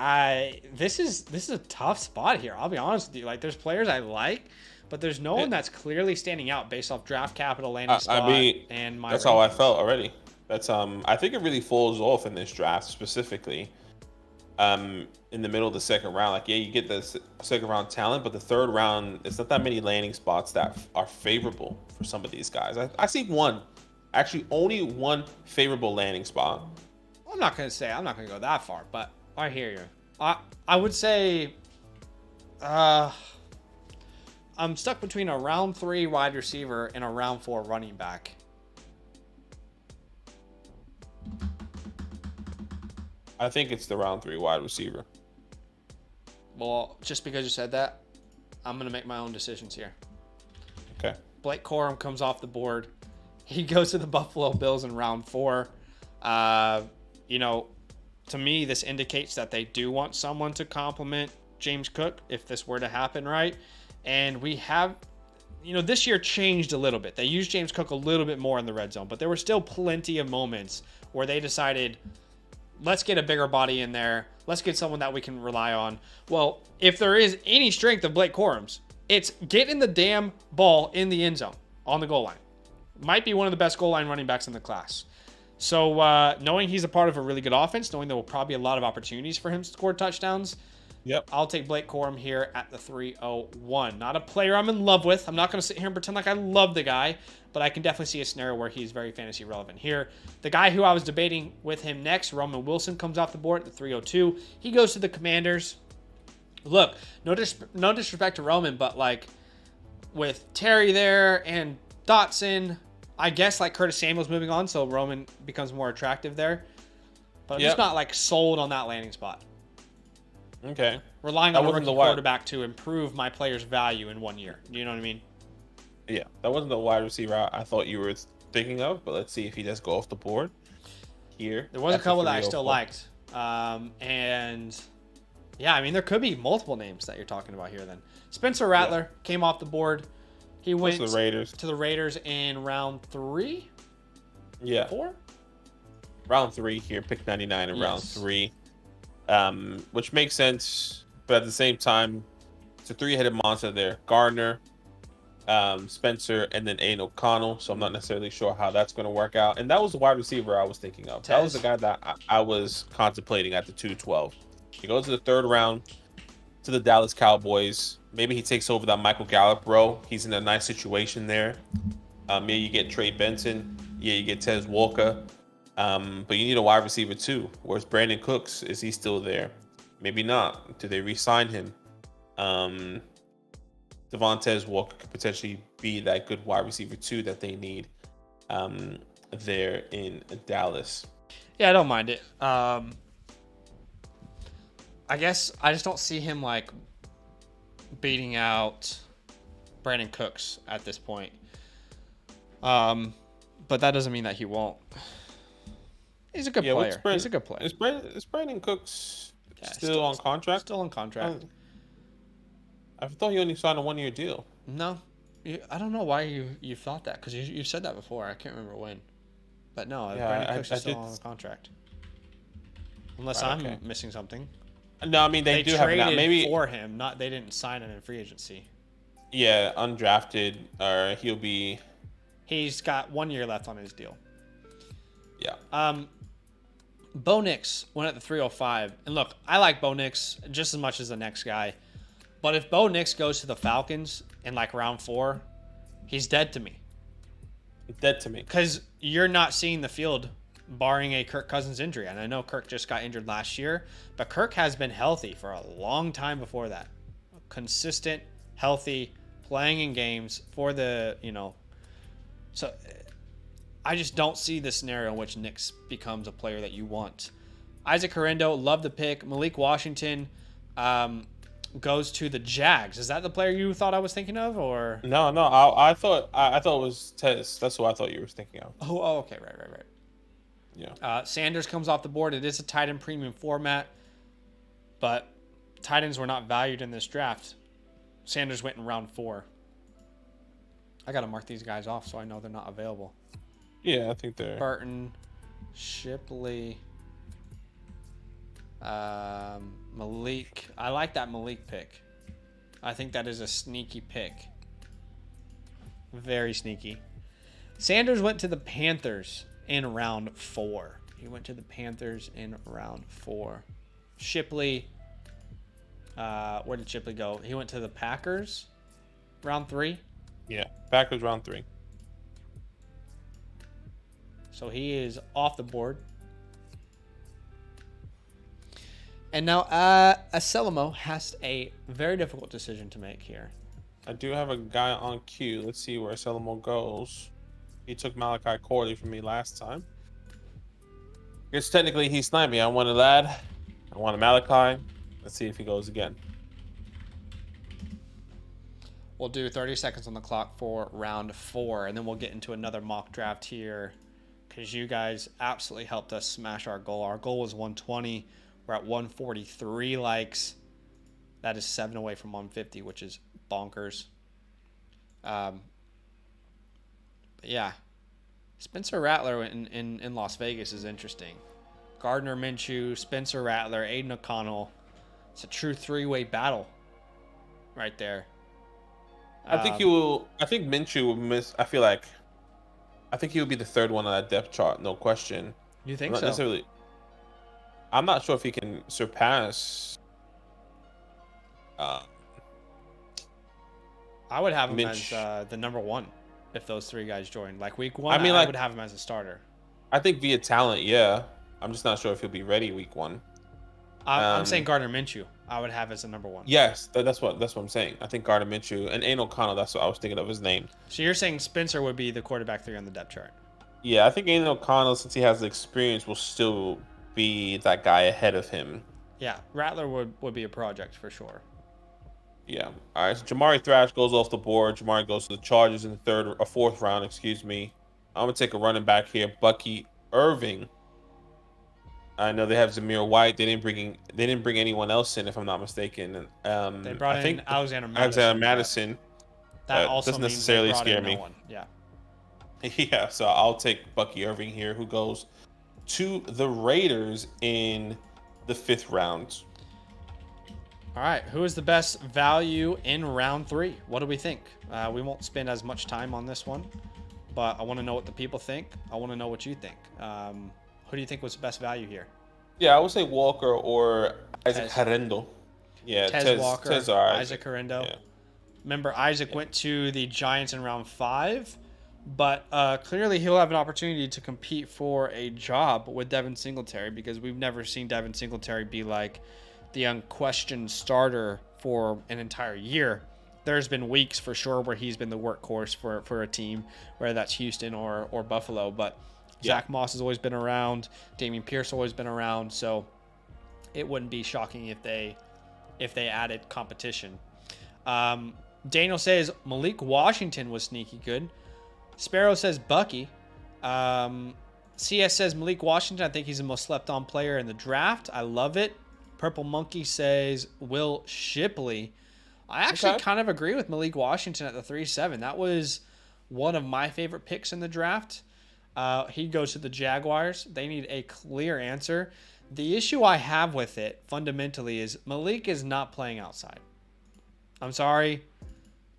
this is a tough spot here. I'll be honest with you. Like, there's players I like, but there's no one that's clearly standing out based off draft capital, landing spot, and my.
That's how I felt already. That's I think it really falls off in this draft specifically. In the middle of the second round, like you get the second round talent, but the third round, it's not that many landing spots that are favorable for some of these guys. I see only one favorable landing spot.
I'm not gonna go that far, but I hear you. I would say, I'm stuck between a round 3 wide receiver and a round 4 running back.
I think it's the round 3 wide receiver.
Well, just because you said that, I'm going to make my own decisions here.
Okay.
Blake Corum comes off the board. He goes to the Buffalo Bills in round 4. To me, this indicates that they do want someone to complement James Cook if this were to happen, right? And we have, this year changed a little bit. They used James Cook a little bit more in the red zone, but there were still plenty of moments where they decided, let's get a bigger body in there. Let's get someone that we can rely on. Well, if there is any strength of Blake Corum's, it's getting the damn ball in the end zone on the goal line. Might be one of the best goal line running backs in the class. So knowing he's a part of a really good offense, knowing there will probably be a lot of opportunities for him to score touchdowns, I'll take Blake Corum here at the 3:01. Not a player I'm in love with. I'm not going to sit here and pretend like I love the guy, but I can definitely see a scenario where he's very fantasy relevant here. The guy who I was debating with him next, Roman Wilson, comes off the board at the 3:02. He goes to the Commanders. Look, no disrespect to Roman, but like with Terry there and Dotson, I guess like Curtis Samuel's moving on, so Roman becomes more attractive there. But I'm just not like sold on that landing spot.
Okay.
Relying on a rookie quarterback to improve my player's value in 1 year. Do you know what I mean?
Yeah, that wasn't the wide receiver I thought you were thinking of, but let's see if he does go off the board here.
There was a couple that I still liked. And Yeah, I mean, there could be multiple names that you're talking about here then. Spencer Rattler came off the board. He went
to the Raiders.
To the Raiders in round 3?
Yeah.
4?
Round 3 here, pick 99 in round 3. Which makes sense, but at the same time, it's a 3-headed monster there. Gardner, Spencer, and then Aiden O'Connell. So I'm not necessarily sure how that's going to work out. And that was the wide receiver I was thinking of. That was the guy that I was contemplating at the 212. He goes to the 3rd round to the Dallas Cowboys. Maybe he takes over that Michael Gallup role. He's in a nice situation there. Maybe you get Trey Benson. Yeah, you get Tez Walker. But you need a wide receiver too. Where's Brandon Cooks? Is he still there? Maybe not. Do they re-sign him? Devontae Walker could potentially be that good wide receiver too that they need there in Dallas.
Yeah, I don't mind it. I guess I just don't see him like beating out Brandon Cooks at this point. But that doesn't mean that he won't. He's a good player. He's a good player.
Is Brandon Cooks still on contract?
Still on contract.
I thought he only signed a 1-year deal.
No. I don't know why you thought that, because you said that before. I can't remember when. But no, Brandon Cooks is still on the contract. Unless I'm missing something.
No, I mean they do have that. Maybe
for him, they didn't sign him in free agency.
Yeah, undrafted, or he'll be.
He's got 1 year left on his deal.
Yeah.
Bo Nix went at the 305, and look, I like Bo Nix just as much as the next guy, but if Bo Nix goes to the Falcons in like round 4, he's dead to me.
Dead to me.
Because you're not seeing the field. Barring a Kirk Cousins injury. And I know Kirk just got injured last year, but Kirk has been healthy for a long time before that. Consistent, healthy, playing in games for the, So I just don't see the scenario in which Nix becomes a player that you want. Isaac Horrendo, love the pick. Malik Washington goes to the Jags. Is that the player you thought I was thinking of, or?
No. I thought it was Tez. That's what I thought you were thinking of.
Oh, okay, right.
Yeah.
Sanders comes off the board. It is a tight end premium format, but tight ends were not valued in this draft. Sanders went in round 4. I got to mark these guys off so I know they're not available.
Yeah, I think they're.
Burton, Shipley, Malik. I like that Malik pick. I think that is a sneaky pick. Very sneaky. Sanders went to the Panthers in round 4. He went to the Panthers in round 4. Shipley, where did Shipley go? He went to the Packers, round 3.
Yeah, Packers round 3.
So he is off the board. And now Aselmo has a very difficult decision to make here.
I do have a guy on queue. Let's see where Selimo goes. He took Malachi Corley from me last time. I guess technically he sniped me. I want a lad. I want a Malachi. Let's see if he goes again.
We'll do 30 seconds on the clock for round 4, and then we'll get into another mock draft here because you guys absolutely helped us smash our goal. Our goal was 120. We're at 143 likes. That is 7 away from 150, which is bonkers. Yeah. Spencer Rattler in Las Vegas is interesting. Gardner Minshew, Spencer Rattler, Aiden O'Connell. It's a true 3-way battle right there.
I think Minshew will miss. I think he will be the 3rd one on that depth chart, no question.
You think
not
so?
Necessarily. I'm not sure if he can surpass.
I would have him as the number 1 if those 3 guys joined. Like week 1, I would have him as a starter.
I think via talent, yeah. I'm just not sure if he'll be ready week 1.
I'm saying Gardner Minshew. I would have as the number 1.
Yes, that's what I'm saying. I think Gardner Minshew and Aiden O'Connell. That's what I was thinking of his name.
So you're saying Spencer would be the quarterback 3 on the depth chart?
Yeah, I think Aiden O'Connell, since he has the experience, will still be that guy ahead of him.
Yeah, Rattler would be a project for sure.
Yeah. All right. So Jamari Thrash goes off the board. Jamari goes to the Chargers in the 3rd or 4th round. Excuse me. I'm gonna take a running back here, Bucky Irving. I know they have Zamir White. They didn't bring anyone else in, if I'm not mistaken.
They brought
I
in
think
Alexander Madison.
Alexander Madison.
That also
doesn't
means
necessarily
they brought
scare
in
me.
no one. Yeah.
Yeah, so I'll take Bucky Irving here, who goes to the Raiders in the 5th round.
All right, who is the best value in round 3? What do we think? We won't spend as much time on this one, but I want to know what the people think. I want to know what you think. Who do you think was the best value here?
Yeah, I would say Walker or Isaac
Tez.
Herendo. Yeah,
Tez Walker,
or
Isaac Herendo.
Yeah.
Remember, Isaac went to the Giants in round 5, but clearly he'll have an opportunity to compete for a job with Devin Singletary, because we've never seen Devin Singletary be like the unquestioned starter for an entire year. There's been weeks for sure where he's been the workhorse for a team, whether that's Houston or Buffalo. But Zach Moss has always been around. Dameon Pierce always been around. So it wouldn't be shocking if they added competition. Daniel says Malik Washington was sneaky good. Sparrow says Bucky. CS says Malik Washington. I think he's the most slept on player in the draft. I love it. Purple Monkey says Will Shipley. I actually kind of agree with Malik Washington at the 3-7. That was one of my favorite picks in the draft. He goes to the Jaguars. They need a clear answer. The issue I have with it fundamentally is Malik is not playing outside. I'm sorry.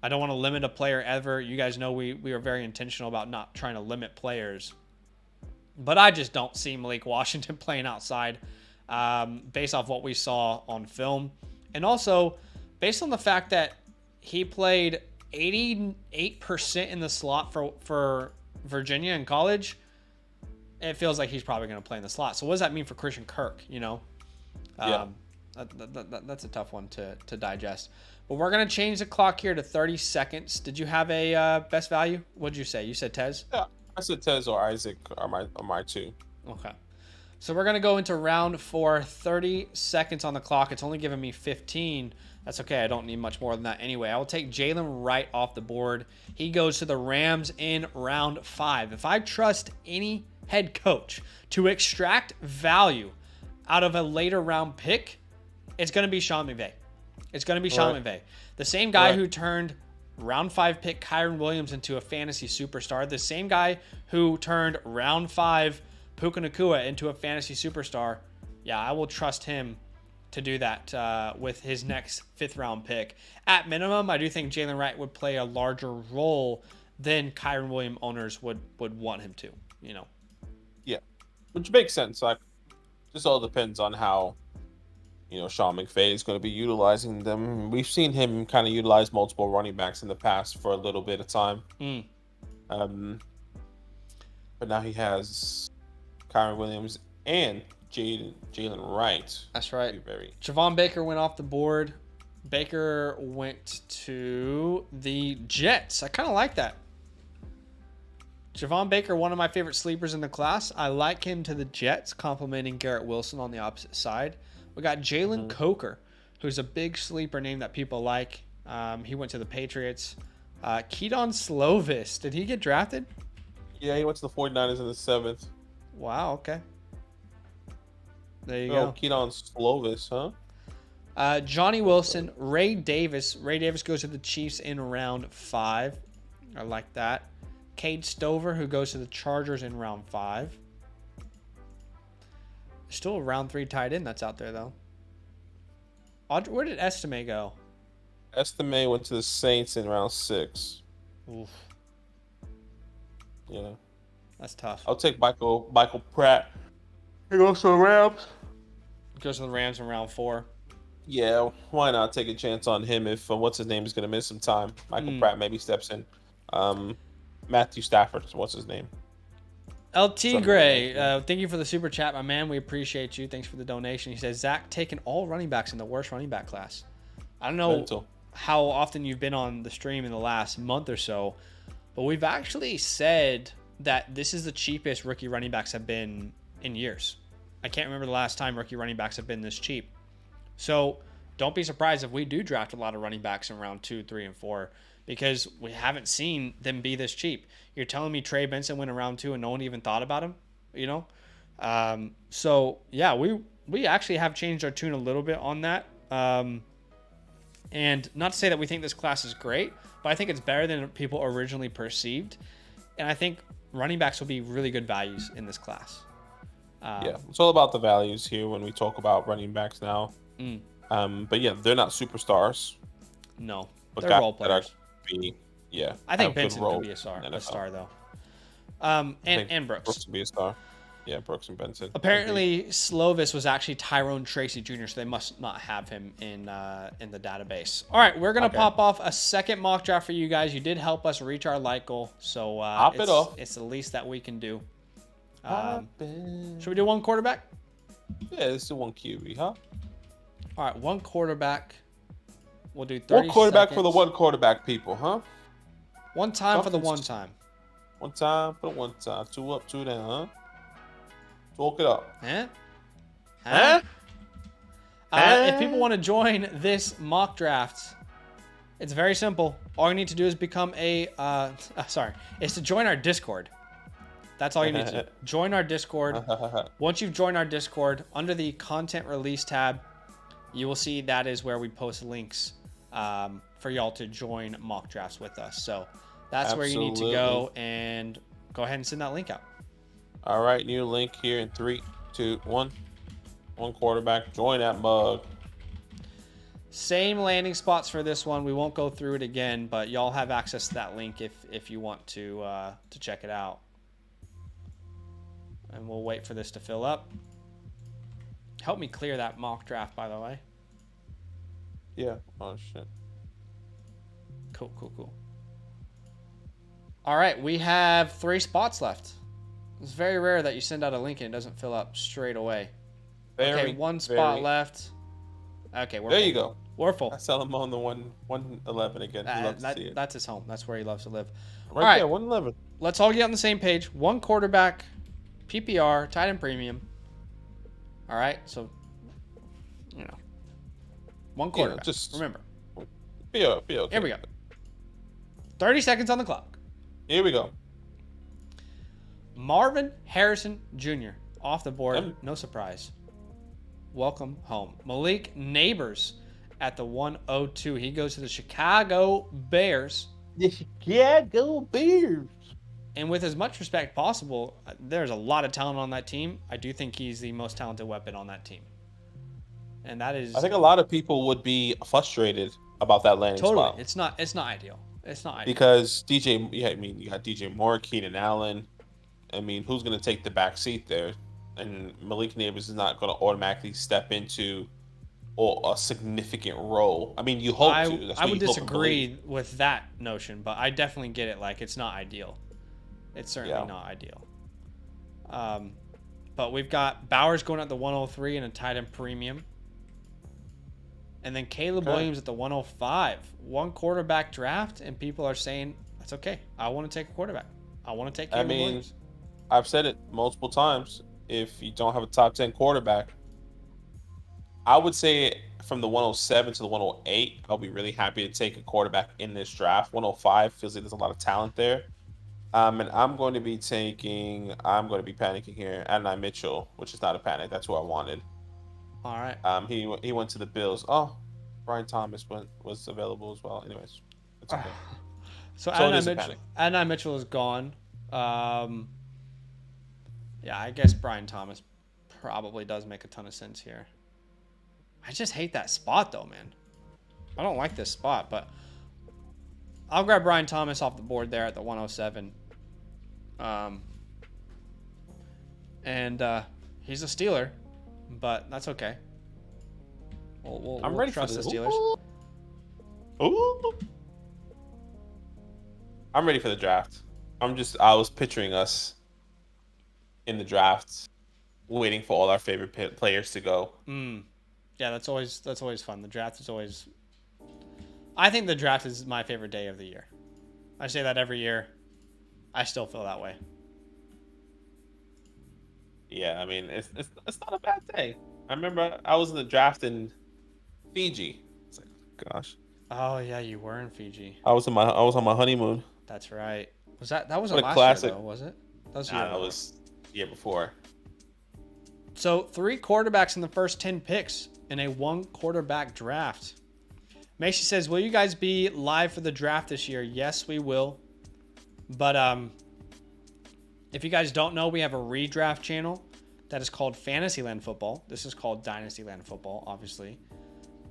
I don't want to limit a player ever. You guys know we are very intentional about not trying to limit players. But I just don't see Malik Washington playing outside based off what we saw on film. And also, based on the fact that he played 88% in the slot for Virginia in college, it feels like he's probably going to play in the slot. So what does that mean for Christian Kirk, you know? That's a tough one to digest. But we're going to change the clock here to 30 seconds. Did you have a best value? What did you say? You said Tez?
Yeah, I said Tez or Isaac are my two.
Okay. So we're going to go into round 4, 30 seconds on the clock. It's only giving me 15. That's okay. I don't need much more than that anyway. I will take Jalen Wright off the board. He goes to the Rams in round 5. If I trust any head coach to extract value out of a later round pick, it's going to be Sean McVay. It's going to be Sean McVay. The same guy who turned round 5 pick Kyron Williams into a fantasy superstar. The same guy who turned round 5 Puka Nacua into a fantasy superstar. Yeah, I will trust him to do that with his next 5th round pick. At minimum, I do think Jalen Wright would play a larger role than Kyron Williams owners would want him to, you know.
Yeah, which makes sense. Like, just all depends on how, you know, Sean McVay is going to be utilizing them. We've seen him kind of utilize multiple running backs in the past for a little bit of time. But now he has Kyron Williams and Jalen Wright.
That's right. Javon Baker went off the board. Baker went to the Jets. I kind of like that. Javon Baker, one of my favorite sleepers in the class. I like him to the Jets, complimenting Garrett Wilson on the opposite side. We got Jalen Coker, who's a big sleeper name that people like. He went to the Patriots. Keaton Slovis, did he get drafted?
Yeah, he went to the 49ers in the 7th.
Wow, okay. There you go.
Keaton Slovis, huh?
Johnny Wilson, Ray Davis. Ray Davis goes to the Chiefs in round 5. I like that. Cade Stover, who goes to the Chargers in round 5. Still a round 3 tight end that's out there, though. Where did Estime go?
Estime went to the Saints in round 6.
Oof.
Yeah.
That's tough.
I'll take Michael Pratt. He goes to the Rams.
Goes to the Rams in round 4.
Yeah, why not take a chance on him if what's his name is going to miss some time? Michael Pratt maybe steps in. Matthew Stafford, what's his name?
LT Gray, thank you for the super chat, my man. We appreciate you. Thanks for the donation. He says, Zach taking all running backs in the worst running back class. I don't know how often you've been on the stream in the last month or so, but we've actually said that this is the cheapest rookie running backs have been in years. I can't remember the last time rookie running backs have been this cheap. So don't be surprised if we do draft a lot of running backs in round 2, 3, and 4, because we haven't seen them be this cheap. You're telling me Trey Benson went in round 2 and no one even thought about him? You know, So yeah, we actually have changed our tune a little bit on that. And not to say that we think this class is great, but I think it's better than people originally perceived. And I think running backs will be really good values in this class.
Yeah, it's all about the values here when we talk about running backs now. But yeah, they're not superstars.
No,
But
they're
guys
role
that are
players. I think
have good
Benson
role
could be a star,
in the NFL.
though.
I think
And Brooks.
Brooks would be a star. Yeah, Brooks and Benson. Agreed.
Apparently, Slovis was actually Tyrone Tracy Jr., so they must not have him in the database. All right, we're gonna pop off a second mock draft for you guys. You did help us reach our like goal, so it's the least that we can do. Should we do one quarterback?
Yeah, let's do one QB, huh?
All right, one quarterback. We'll do 30
one quarterback
seconds.
for the one quarterback people, huh?
One time for the one time.
One time for the one time. 2 up, 2 down, huh? Talk it up.
Huh? If people want to join this mock draft, it's very simple. All you need to do is become is to join our Discord. That's all you need to do. Join our Discord. Once you've joined our Discord, under the content release tab, you will see that is where we post links for y'all to join mock drafts with us. So that's where you need to go, and go ahead and send that link out.
All right, new link here in 3, 2, 1. One quarterback. Join that mug.
Same landing spots for this one. We won't go through it again, but y'all have access to that link if you want to check it out. And we'll wait for this to fill up. Help me clear that mock draft, by the way.
Yeah. Oh, shit.
Cool. All right, we have 3 spots left. It's very rare that you send out a link and it doesn't fill up straight away. Okay, one spot left. Okay, we're
there
full.
you go.
We're full.
I sell him on the 111 again. He loves to see it.
That's his home. That's where he loves to live.
Right there, 111.
Let's all get on the same page. One quarterback, PPR, tight end premium. All right, so one quarterback.
Just
remember.
Be okay.
Here we go. 30 seconds on the clock.
Here we go.
Marvin Harrison Jr. off the board. No surprise. Welcome home. Malik Neighbors at the 102. He goes to the Chicago Bears.
The Chicago Bears.
And with as much respect possible, there's a lot of talent on that team. I do think he's the most talented weapon on that team. And that is...
I think a lot of people would be frustrated about that landing spot.
It's not ideal. It's not ideal.
Because you got DJ Moore, Keenan Allen. I mean, who's going to take the back seat there? And Malik Neighbors is not going to automatically step into a significant role. I mean, you hope to.
I would disagree with that notion, but I definitely get it. Like, it's not ideal. It's certainly not ideal. But we've got Bowers going at the 103 and a tight end premium. And then Caleb Williams at the 105. One quarterback draft, and people are saying, that's okay. I want to take a quarterback. I want to take Caleb Williams.
I've said it multiple times. If you don't have a top 10 quarterback, I would say from the 107 to the 108, I'll be really happy to take a quarterback in this draft. 105 feels like there's a lot of talent there. And I'm going to be panicking here. Adonai Mitchell, which is not a panic. That's who I wanted.
All right.
He went to the Bills. Oh, Brian Thomas was available as well. Anyways, it's okay.
So Adonai Mitchell is gone. Yeah, I guess Brian Thomas probably does make a ton of sense here. I just hate that spot, though, man. I don't like this spot, but I'll grab Brian Thomas off the board there at the 107. He's a Steeler, but that's okay. We'll
ready
trust
for
the Steelers.
Ooh. I'm ready for the draft. I was picturing us in the draft, waiting for all our favorite players to go.
Yeah, that's always fun. The draft is always... I think the draft is my favorite day of the year. I say that every year. I still feel that way.
Yeah, I mean, it's not a bad day. I remember I was in the draft in Fiji. It's like, gosh.
Oh yeah, you were in Fiji.
I was on my honeymoon.
That's right. Wasn't last
classic.
year though, was it?
That was the year before.
So 3 quarterbacks in the first 10 picks in a 1 quarterback draft. Macy says, will you guys be live for the draft this year? Yes, we will. But if you guys don't know, we have a redraft channel that is called Fantasyland Football. This is called DynastyLand Football, obviously.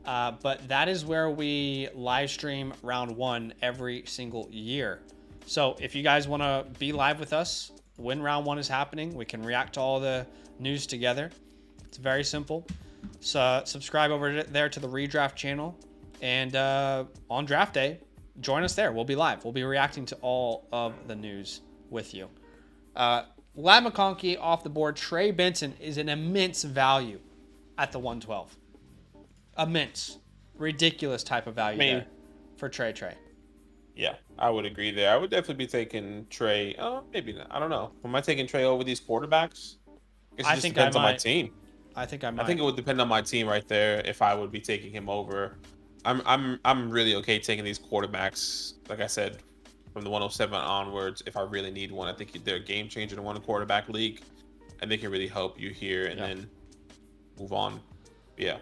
But that is where we live stream round 1 every single year. So if you guys want to be live with us when round 1 is happening, we can react to all the news together. It's very simple. So subscribe over there to the redraft channel, and on draft day, join us there. We'll be live. We'll be reacting to all of the news with you. Lad McConkey off the board. Trey Benson is an immense value at the 112. Immense, ridiculous type of value there for Trey.
Yeah, I would agree there. I would definitely be taking Trey. Maybe not. I don't know. Am I taking Trey over these quarterbacks? I think depends on my team.
I think I might.
I think it would depend on my team right there if I would be taking him over. I'm really okay taking these quarterbacks. Like I said, from the 107 onwards, if I really need one, I think they're a game changer in one quarterback league, and they can really help you here and then move on. Yeah.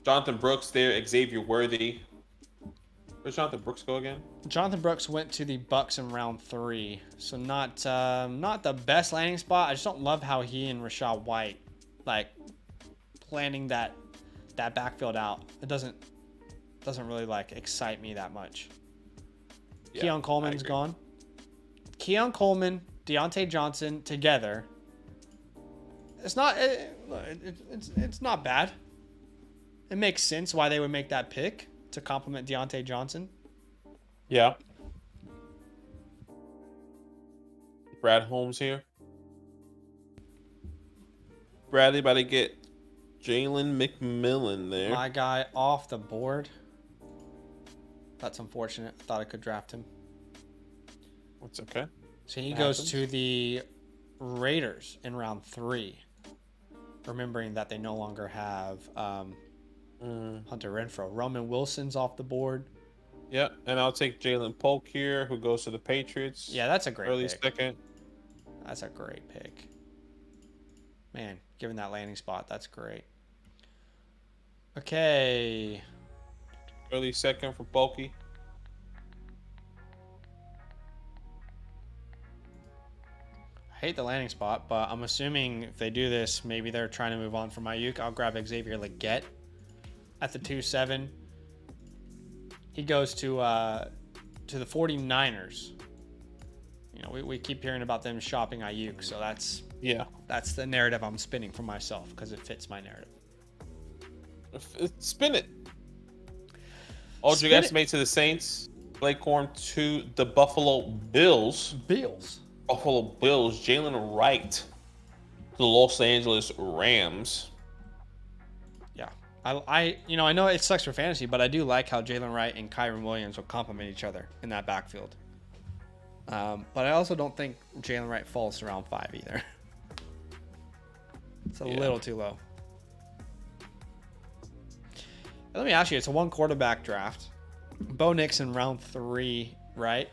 Jonathan Brooks there, Xavier Worthy. Where's Jonathan Brooks go again?
Jonathan Brooks went to the Bucks in round 3, so not the best landing spot. I just don't love how he and Rachaad White planning that backfield out. It doesn't really excite me that much. Yeah, Keon Coleman's gone. Keon Coleman, Deontay Johnson together. It's not bad. It makes sense why they would make that pick to complement Deontay Johnson.
Yeah. Brad Holmes here. Bradley about to get Jalen McMillan there.
My guy off the board. That's unfortunate. I thought I could draft him.
It's okay.
So he goes to the Raiders in round 3. Remembering that they no longer have Hunter Renfrow. Roman Wilson's off the board.
Yeah, and I'll take Jalen Polk here, who goes to the Patriots.
Yeah, that's a great
early
pick.
Second.
That's a great pick. Man, given that landing spot, that's great. Okay.
Early second for Bulky.
I hate the landing spot, but I'm assuming if they do this, maybe they're trying to move on from Ayuk. I'll grab Xavier Legette at the 2-7. He goes to the 49ers. You know, we keep hearing about them shopping Ayuk, so that's the narrative I'm spinning for myself because it fits my narrative.
Spin it. Aldrich estimate to the Saints. Blake Corn to the Buffalo Bills. Buffalo Bills. Jalen Wright to the Los Angeles Rams.
Yeah. I know it sucks for fantasy, but I do like how Jalen Wright and Kyron Williams will complement each other in that backfield. But I also don't think Jalen Wright falls to round 5 either. It's a little too low. Let me ask you, it's a 1 quarterback draft. Bo Nix in round 3, right?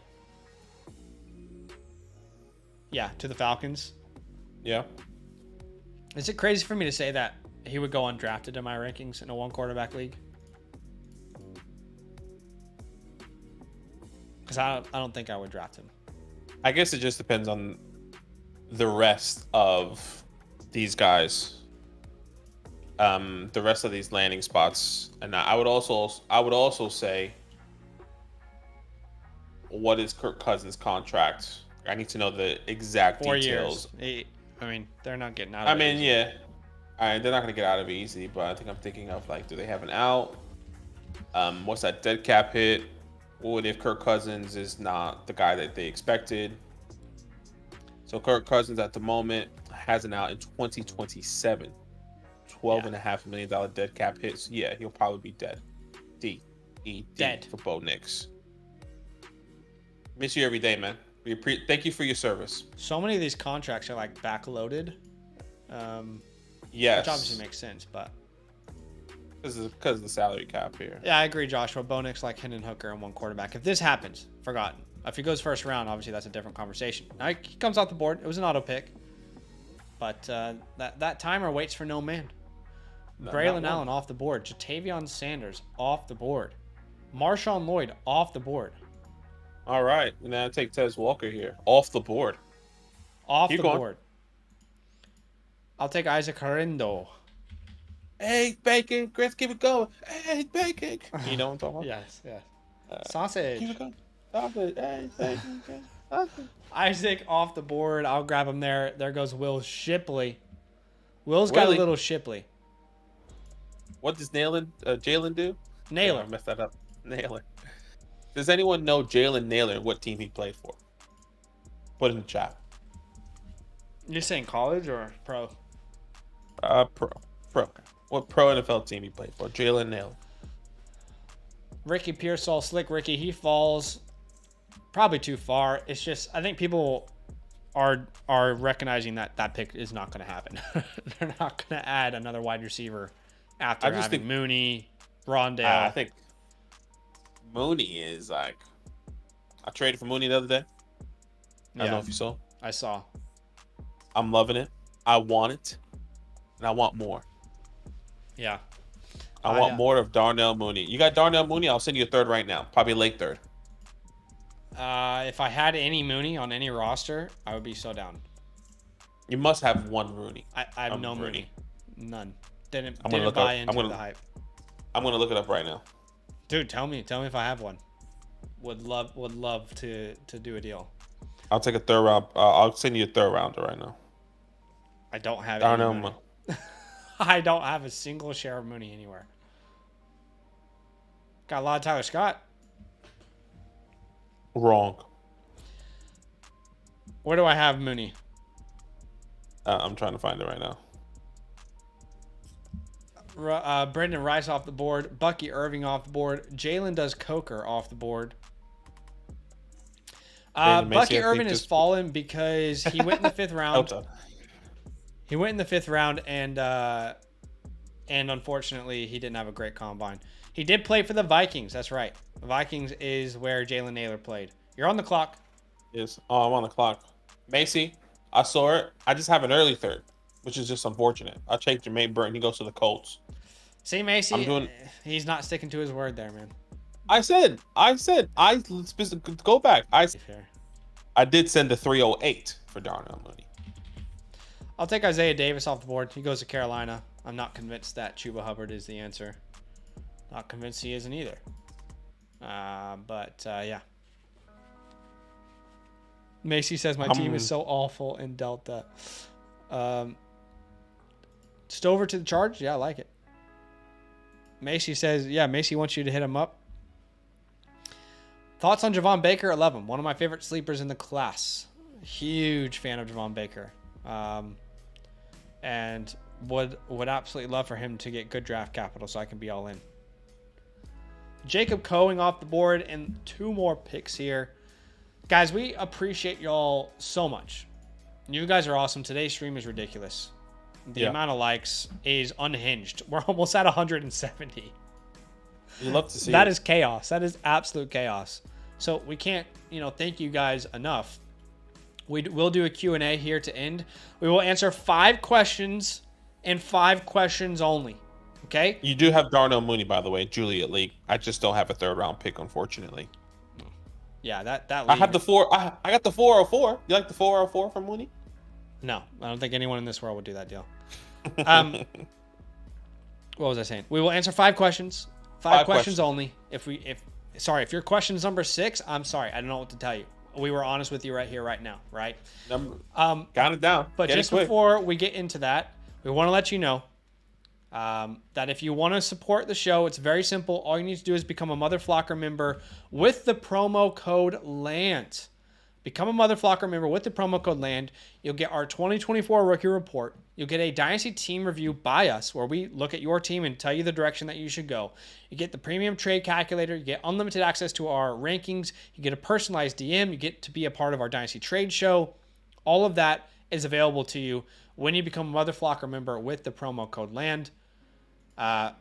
Yeah, to the Falcons.
Yeah.
Is it crazy for me to say that he would go undrafted in my rankings in a 1 quarterback league? Because I don't think I would draft him.
I guess it just depends on the rest of these guys. The rest of these landing spots, and I would also say, what is Kirk Cousins' contract? I need to know the exact
4
details.
years. They're not getting out.
They're not going to get out of it easy, but I think I'm thinking of do they have an out? What's that dead cap hit? What if Kirk Cousins is not the guy that they expected? So Kirk Cousins at the moment has an out in 2027. $12.5 million dead cap hits. Yeah, he'll probably be dead. Dead for Bo Nix. Miss you every day, man. Thank you for your service.
So many of these contracts are backloaded.
Yes,
which obviously makes sense, but
because of the salary cap here.
Yeah, I agree, Joshua. Bo Nix like Hendon Hooker and 1 quarterback. If this happens, forgotten. If he goes first round, obviously that's a different conversation. Now, he comes off the board. It was an auto pick. But that timer waits for no man.
No,
Braylon
not
Allen
one.
off the board. Jatavion Sanders off the board. Marshawn Lloyd off the board.
All right. Now take Tez Walker here. Off the board.
Off
Keep
the
going.
board. I'll take Isaac Harindo.
Hey, bacon. Chris, keep it going. Hey, bacon. You know what I'm talking about?
Yes. Sausage.
Keep it going. Sausage. Hey, bacon. Sausage.
Isaac off the board. I'll grab him there. There goes Will Shipley. Will's got a
Willie.
little Shipley.
What does Jalen do?
Naylor.
I messed that up. Naylor. Does anyone know Jalen Naylor and what team he played for? Put in the chat.
You're saying college or pro?
Pro. What pro NFL team he played for? Jalen Naylor.
Ricky Pearsall, Slick Ricky. He falls probably too far. It's just I think people are recognizing that pick is not going to happen. They're not going to add another wide receiver after having Mooney, Rondale.
I think Mooney is like. I traded for Mooney the other day. I don't know if you saw.
I saw.
I'm loving it. I want it, and I want more.
Yeah.
I want more of Darnell Mooney. You got Darnell Mooney? I'll send you a third right now. Probably late third.
If I had any Mooney on any roster, I would be so down.
You must have one Rooney.
I have no Mooney. None. Didn't
look
buy
up-
into the hype.
I'm gonna look it up right now.
Dude, tell me if I have one. Would love to do a deal.
I'll take a third round. I'll send you a third rounder right now.
I don't have any
Darnell
Mooney.
Mooney.
I don't have a single share of Mooney anywhere. Got a lot of Tyler Scott.
Wrong.
Where do I have Mooney?
I'm trying to find it right now.
Brendan Rice off the board. Bucky Irving off the board. Jalen does Coker off the board. Bucky Irving has fallen because he went in the fifth round. He went in the fifth round, and unfortunately, he didn't have a great combine. He did play for the Vikings. That's right. The Vikings is where Jalen Naylor played. You're on the clock.
Yes. Oh, I'm on the clock. Macy, I saw it. I just have an early third, which is just unfortunate. I checked Jermaine Burton. He goes to the Colts.
See, Macy, he's not sticking to his word there, man.
I go back. I did send a 308 for Darnell Mooney.
I'll take Isaiah Davis off the board. He goes to Carolina. I'm not convinced that Chuba Hubbard is the answer. Not convinced he isn't either. But yeah. Macy says my team is so awful in Delta. Stover to the charge? Yeah, I like it. Macy says, yeah, Macy wants you to hit him up. Thoughts on Javon Baker? I love him. One of my favorite sleepers in the class. Huge fan of Javon Baker. And would absolutely love for him to get good draft capital so I can be all in. Jacob Coing off the board and 2 more picks here. Guys, we appreciate y'all so much. You guys are awesome. Today's stream is ridiculous. The amount of likes is unhinged. We're almost at 170.
You love to see
that. Is chaos. That is absolute chaos. So we can't, thank you guys enough. We'll do a Q&A here to end. We will answer 5 questions and 5 questions only. Okay?
You do have Darnell Mooney, by the way, Juliet League. I just don't have a third round pick, unfortunately.
Yeah, that league.
I have the 4. I got the 404. You like the 404 from Mooney?
No, I don't think anyone in this world would do that deal. What was I saying? We will answer 5 questions. 5 questions only. If your question is number 6, I'm sorry. I don't know what to tell you. We were honest with you right here, right now, right?
Count it down.
But just before we get into that, we want to let you know that if you want to support the show, it's very simple. All you need to do is become a Mother Flocker member with the promo code LAND. Become a Mother Flocker member with the promo code LAND. You'll get our 2024 rookie report. You'll get a Dynasty team review by us where we look at your team and tell you the direction that you should go. You get the premium trade calculator. You get unlimited access to our rankings. You get a personalized DM. You get to be a part of our Dynasty trade show. All of that is available to you when you become a Mother Flocker member with the promo code LAND.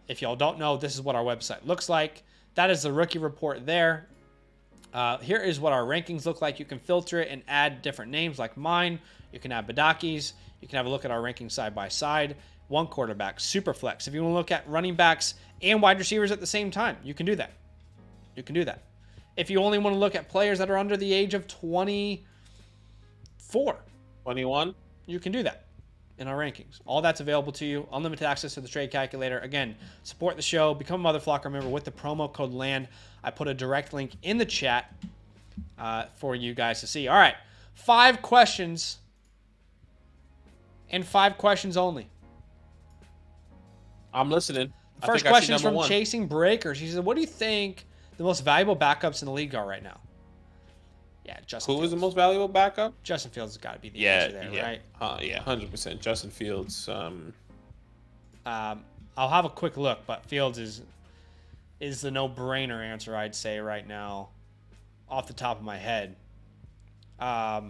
If y'all don't know, this is what our website looks like. That is the rookie report there. Here is what our rankings look like. You can filter it and add different names like mine. You can add Badakis. You can have a look at our rankings side by side. One quarterback, super flex. If you want to look at running backs and wide receivers at the same time, you can do that. You can do that. If you only want to look at players that are under the age of 24,
21,
you can do that in our rankings. All that's available to you. Unlimited access to the trade calculator. Again, support the show. Become a Mother Flocker member with the promo code LAND. I put a direct link in the chat for you guys to see. All right, 5 questions and 5 questions only.
I'm listening.
First question is from Chasing Breakers. He said, what do you think the most valuable backups in the league are right now? Yeah, Justin Fields.
Who is the most valuable backup?
Justin Fields has got to be the answer there, right?
Yeah, 100%. Justin Fields.
I'll have a quick look, but Fields is the no-brainer answer, I'd say, right now, off the top of my head.
I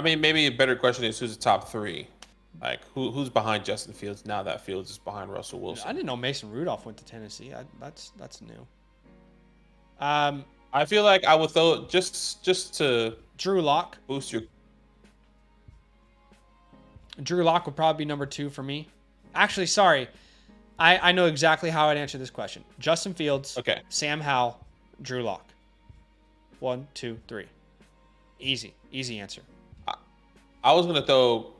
mean, maybe a better question is who's the top 3? Like, who's behind Justin Fields now that Fields is behind Russell Wilson?
I didn't know Mason Rudolph went to Tennessee. That's new.
I feel like I would throw just to
Drew Lock.
Boost your.
Drew Lock would probably be number 2 for me. Actually, sorry. I know exactly how I'd answer this question. Justin Fields.
Okay.
Sam Howell. Drew Lock. 1, 2, 3. Easy answer.
I was gonna throw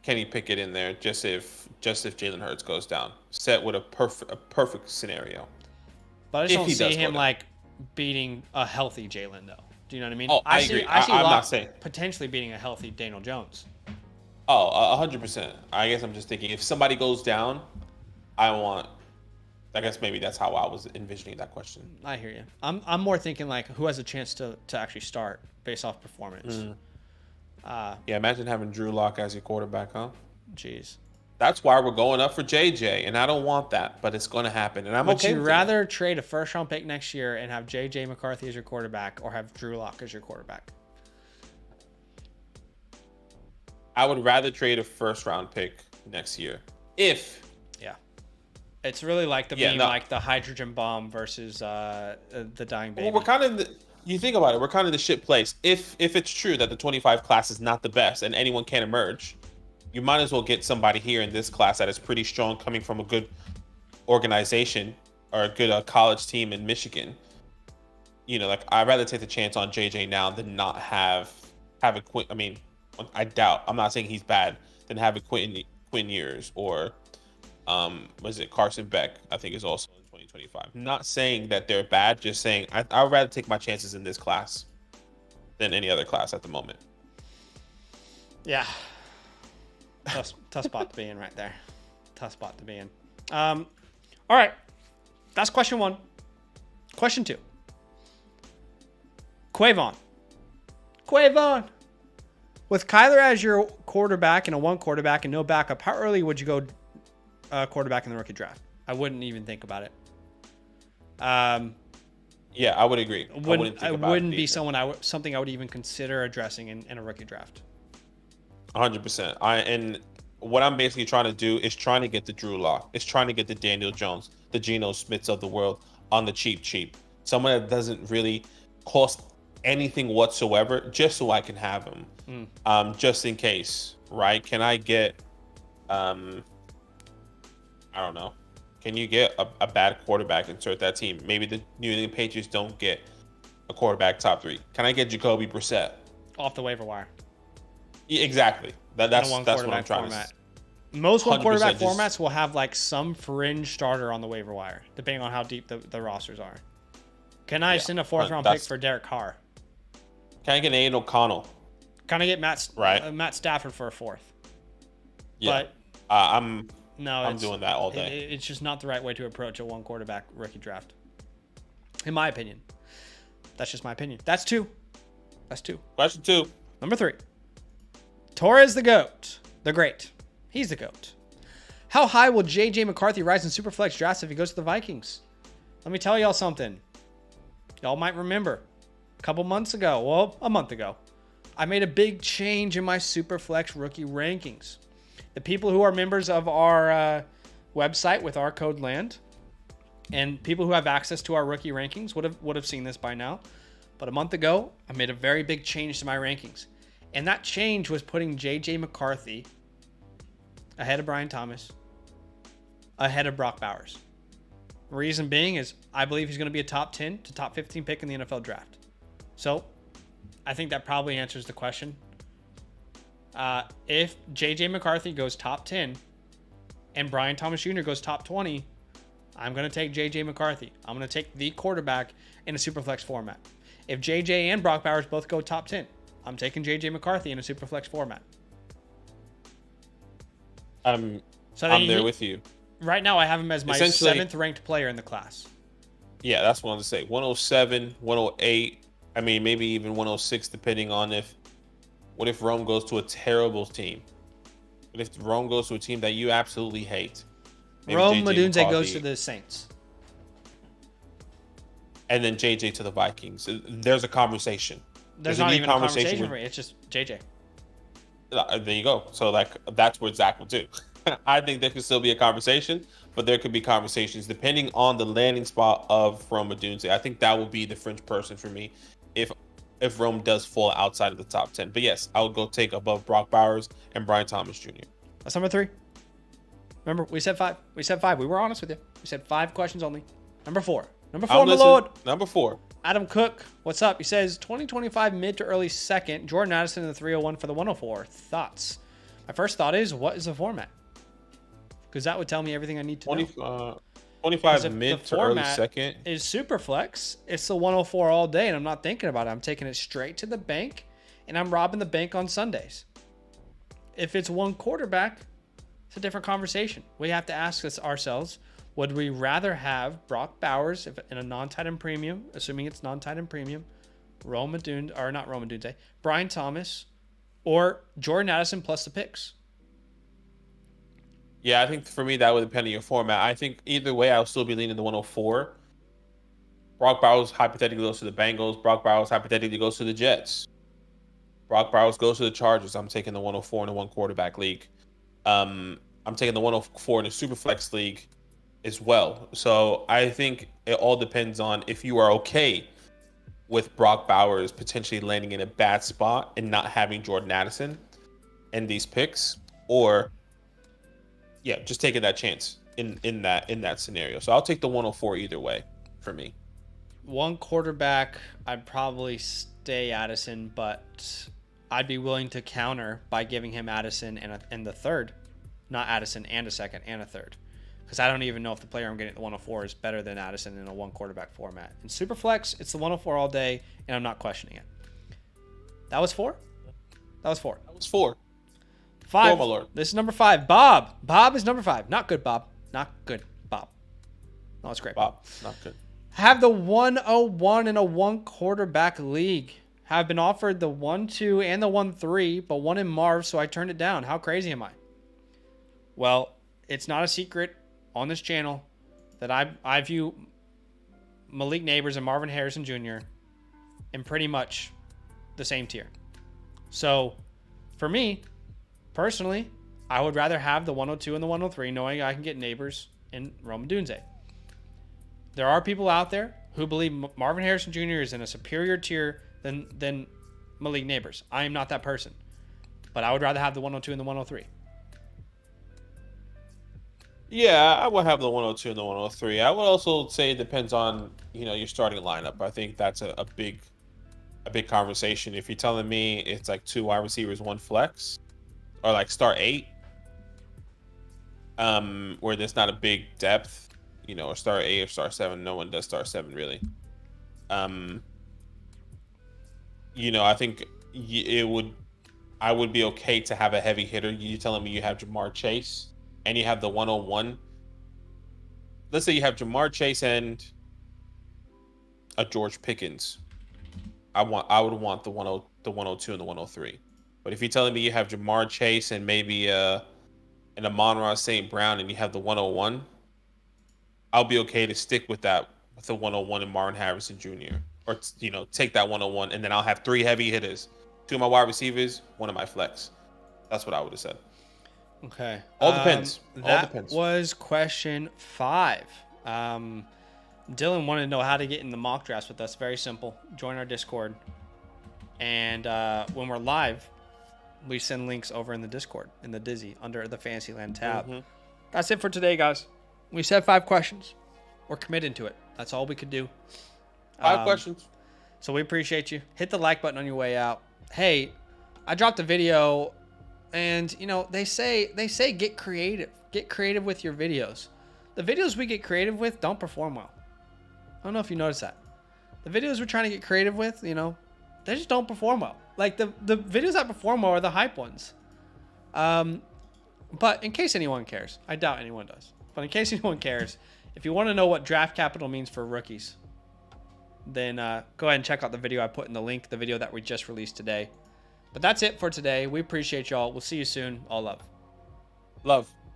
Kenny Pickett in there just if Jalen Hurts goes down. Set with a perfect scenario.
But I just don't see him like beating a healthy Jalen though. Do you know what I mean?
Oh, I agree.
I see
I'm
Locke
not saying
potentially beating a healthy Daniel Jones.
Oh, 100%. I guess I'm just thinking if somebody goes down, I guess maybe that's how I was envisioning that question.
I hear you. I'm more thinking like who has a chance to actually start based off performance.
Yeah, imagine having Drew Lock as your quarterback, huh?
Jeez.
That's why we're going up for JJ, and I don't want that, but it's going to happen, and I'm okay with it.
Would you rather trade a first-round pick next year and have JJ McCarthy as your quarterback, or have Drew Lock as your quarterback?
I would rather trade a first-round pick next year. Yeah.
It's really like like the hydrogen bomb versus the dying baby.
Well, we're kind of you think about it, we're kind of the shit place. If it's true that the 25 class is not the best and anyone can emerge, you might as well get somebody here in this class that is pretty strong, coming from a good organization or a good college team in Michigan. You know, like I'd rather take the chance on JJ now than not have a Quinn. I mean, I doubt. I'm not saying he's bad. Than have a Quinn Ewers or was it Carson Beck? I think is also in 2025. I'm not saying that they're bad. Just saying I'd rather take my chances in this class than any other class at the moment.
Yeah. Tough spot to be in right there. Tough spot to be in. All right. That's question 1. Question 2. Quavon. With Kyler as your quarterback and a 1 quarterback and no backup, how early would you go quarterback in the rookie draft? I wouldn't even think about it.
Yeah, I would agree.
It wouldn't be something I would even consider addressing in a rookie draft.
100%. And what I'm basically trying to do is trying to get the Drew Lock. It's trying to get the Daniel Jones, the Geno Smiths of the world on the cheap. Someone that doesn't really cost anything whatsoever, just so I can have him. Just in case, right? Can I get, I don't know. Can you get a bad quarterback and insert that team? Maybe the New England Patriots don't get a quarterback top 3. Can I get Jacoby Brissett?
Off the waiver wire.
Yeah, exactly. That's what I'm trying to say.
Most 1 quarterback formats will have like some fringe starter on the waiver wire, depending on how deep the rosters are. Can I send a 4th-round pick for Derek Carr?
Can I get Aiden O'Connell?
Can I get Matt Stafford for a 4th?
Yeah.
But
I'm
No,
doing that all day.
It's just not the right way to approach a one quarterback rookie draft, in my opinion. That's just my opinion. That's two.
Question 2.
Number 3. Torres the GOAT. The GREAT. He's the GOAT. How high will J.J. McCarthy rise in Superflex drafts if he goes to the Vikings? Let me tell y'all something. Y'all might remember a month ago, I made a big change in my Superflex rookie rankings. The people who are members of our website with our code LAND and people who have access to our rookie rankings would have seen this by now. But a month ago, I made a very big change to my rankings. And that change was putting J.J. McCarthy ahead of Brian Thomas, ahead of Brock Bowers. Reason being is I believe he's going to be a top 10 to top 15 pick in the NFL draft. So I think that probably answers the question. If J.J. McCarthy goes top 10 and Brian Thomas Jr. goes top 20, I'm going to take J.J. McCarthy. I'm going to take the quarterback in a Superflex format. If J.J. and Brock Bowers both go top 10, I'm taking J.J. McCarthy in a Superflex format.
I'm there with you.
Right now, I have him as my 7th ranked player in the class.
Yeah, that's what I was going to say. 107, 108, I mean, maybe even 106, depending on what if Rome goes to a terrible team? What if Rome goes to a team that you absolutely hate? Maybe
Rome Madunze goes to the Saints.
And then JJ to the Vikings. There's a conversation.
There's not even a conversation for me. It's just JJ.
There you go. So that's what Zach will do. I think there could still be a conversation, but there could be conversations depending on the landing spot of Rome Madunze. I think that will be the fringe person for me if Rome does fall outside of the top 10. But yes, I would go take above Brock Bowers and Brian Thomas Jr.
That's number 3. Remember, we said 5. We were honest with you. We said 5 questions only. Number 4, my lord.
Number 4.
Adam Cook, what's up? He says 2025 mid to early second. Jordan Addison in the 301 for the 104. Thoughts? My first thought is, what is the format? Because that would tell me everything I need to know.
25 mid to early second
is Superflex. It's the 104 all day, and I'm not thinking about it. I'm taking it straight to the bank, and I'm robbing the bank on Sundays. If it's one quarterback, it's a different conversation. We have to ask ourselves, would we rather have Brock Bowers in a non-tight end premium, assuming it's non-tight end premium, Brian Thomas, or Jordan Addison plus the picks?
Yeah, I think for me, that would depend on your format. I think either way, I'll still be leaning the 104. Brock Bowers hypothetically goes to the Bengals. Brock Bowers hypothetically goes to the Jets. Brock Bowers goes to the Chargers. I'm taking the 104 in a one quarterback league. I'm taking the 104 in a Superflex league as well. So I think it all depends on if you are okay with Brock Bowers potentially landing in a bad spot and not having Jordan Addison in these picks, or just taking that chance in that scenario. So I'll take the 104 either way for me.
One quarterback, I'd probably stay Addison, but I'd be willing to counter by giving him Addison in the third, not Addison and a second and a third. Because I don't even know if the player I'm getting at the 104 is better than Addison in a one quarterback format. In Superflex, it's the 104 all day, and I'm not questioning it. That was 4? That was 4. 5.
Oh, my Lord.
This is number 5. Bob. Bob is number 5. Not good, Bob. Not good, Bob. No, it's great.
Bob, not good.
Have the 101 in a one quarterback league. Have been offered the 1-2 and the 1-3, but one in Marv, so I turned it down. How crazy am I? Well, it's not a secret on this channel that I view Malik Neighbors and Marvin Harrison Jr. in pretty much the same tier. So, for me, personally, I would rather have the 102 and the 103, knowing I can get Neighbors and Rome Odunze. There are people out there who believe Marvin Harrison Jr. is in a superior tier than Malik Neighbors. I am not that person. But I would rather have the 102 and the 103.
Yeah, I would have the 102 and the 103. I would also say it depends on, your starting lineup. I think that's a big conversation. If you're telling me it's like 2 wide receivers, 1 flex, or like start 8, where there's not a big depth, or start 8 or start 7. No one does start 7 really. I think I would be okay to have a heavy hitter. You telling me you have Jamar Chase and you have the 101. Let's say you have Jamar Chase and a George Pickens. I would want the 102 and the 103. But if you're telling me you have Jamar Chase and maybe an Amon-Ra St. Brown and you have the 101, I'll be okay to stick with that, with the 101 and Marvin Harrison Jr. Or, take that 101, and then I'll have 3 heavy hitters. 2 of my wide receivers, 1 of my flex. That's what I would have said.
Okay.
All depends.
That was question 5. Dylan wanted to know how to get in the mock drafts with us. Very simple. Join our Discord. And when we're live, we send links over in the Discord, in the Dizzy, under the Fantasyland tab. That's it for today, guys. We said 5 questions. We're committed to it. That's all we could do.
5 questions.
So we appreciate you. Hit the like button on your way out. Hey, I dropped a video, and you know they say get creative. Get creative with your videos. The videos we get creative with don't perform well. I don't know if you noticed that. The videos we're trying to get creative with, you know, they just don't perform well. Like the videos that perform well are the hype ones. But in case anyone cares, I doubt anyone does. But in case anyone cares, if you want to know what draft capital means for rookies, then go ahead and check out the video I put in the link, the video that we just released today. But that's it for today. We appreciate y'all. We'll see you soon. All love.
Love.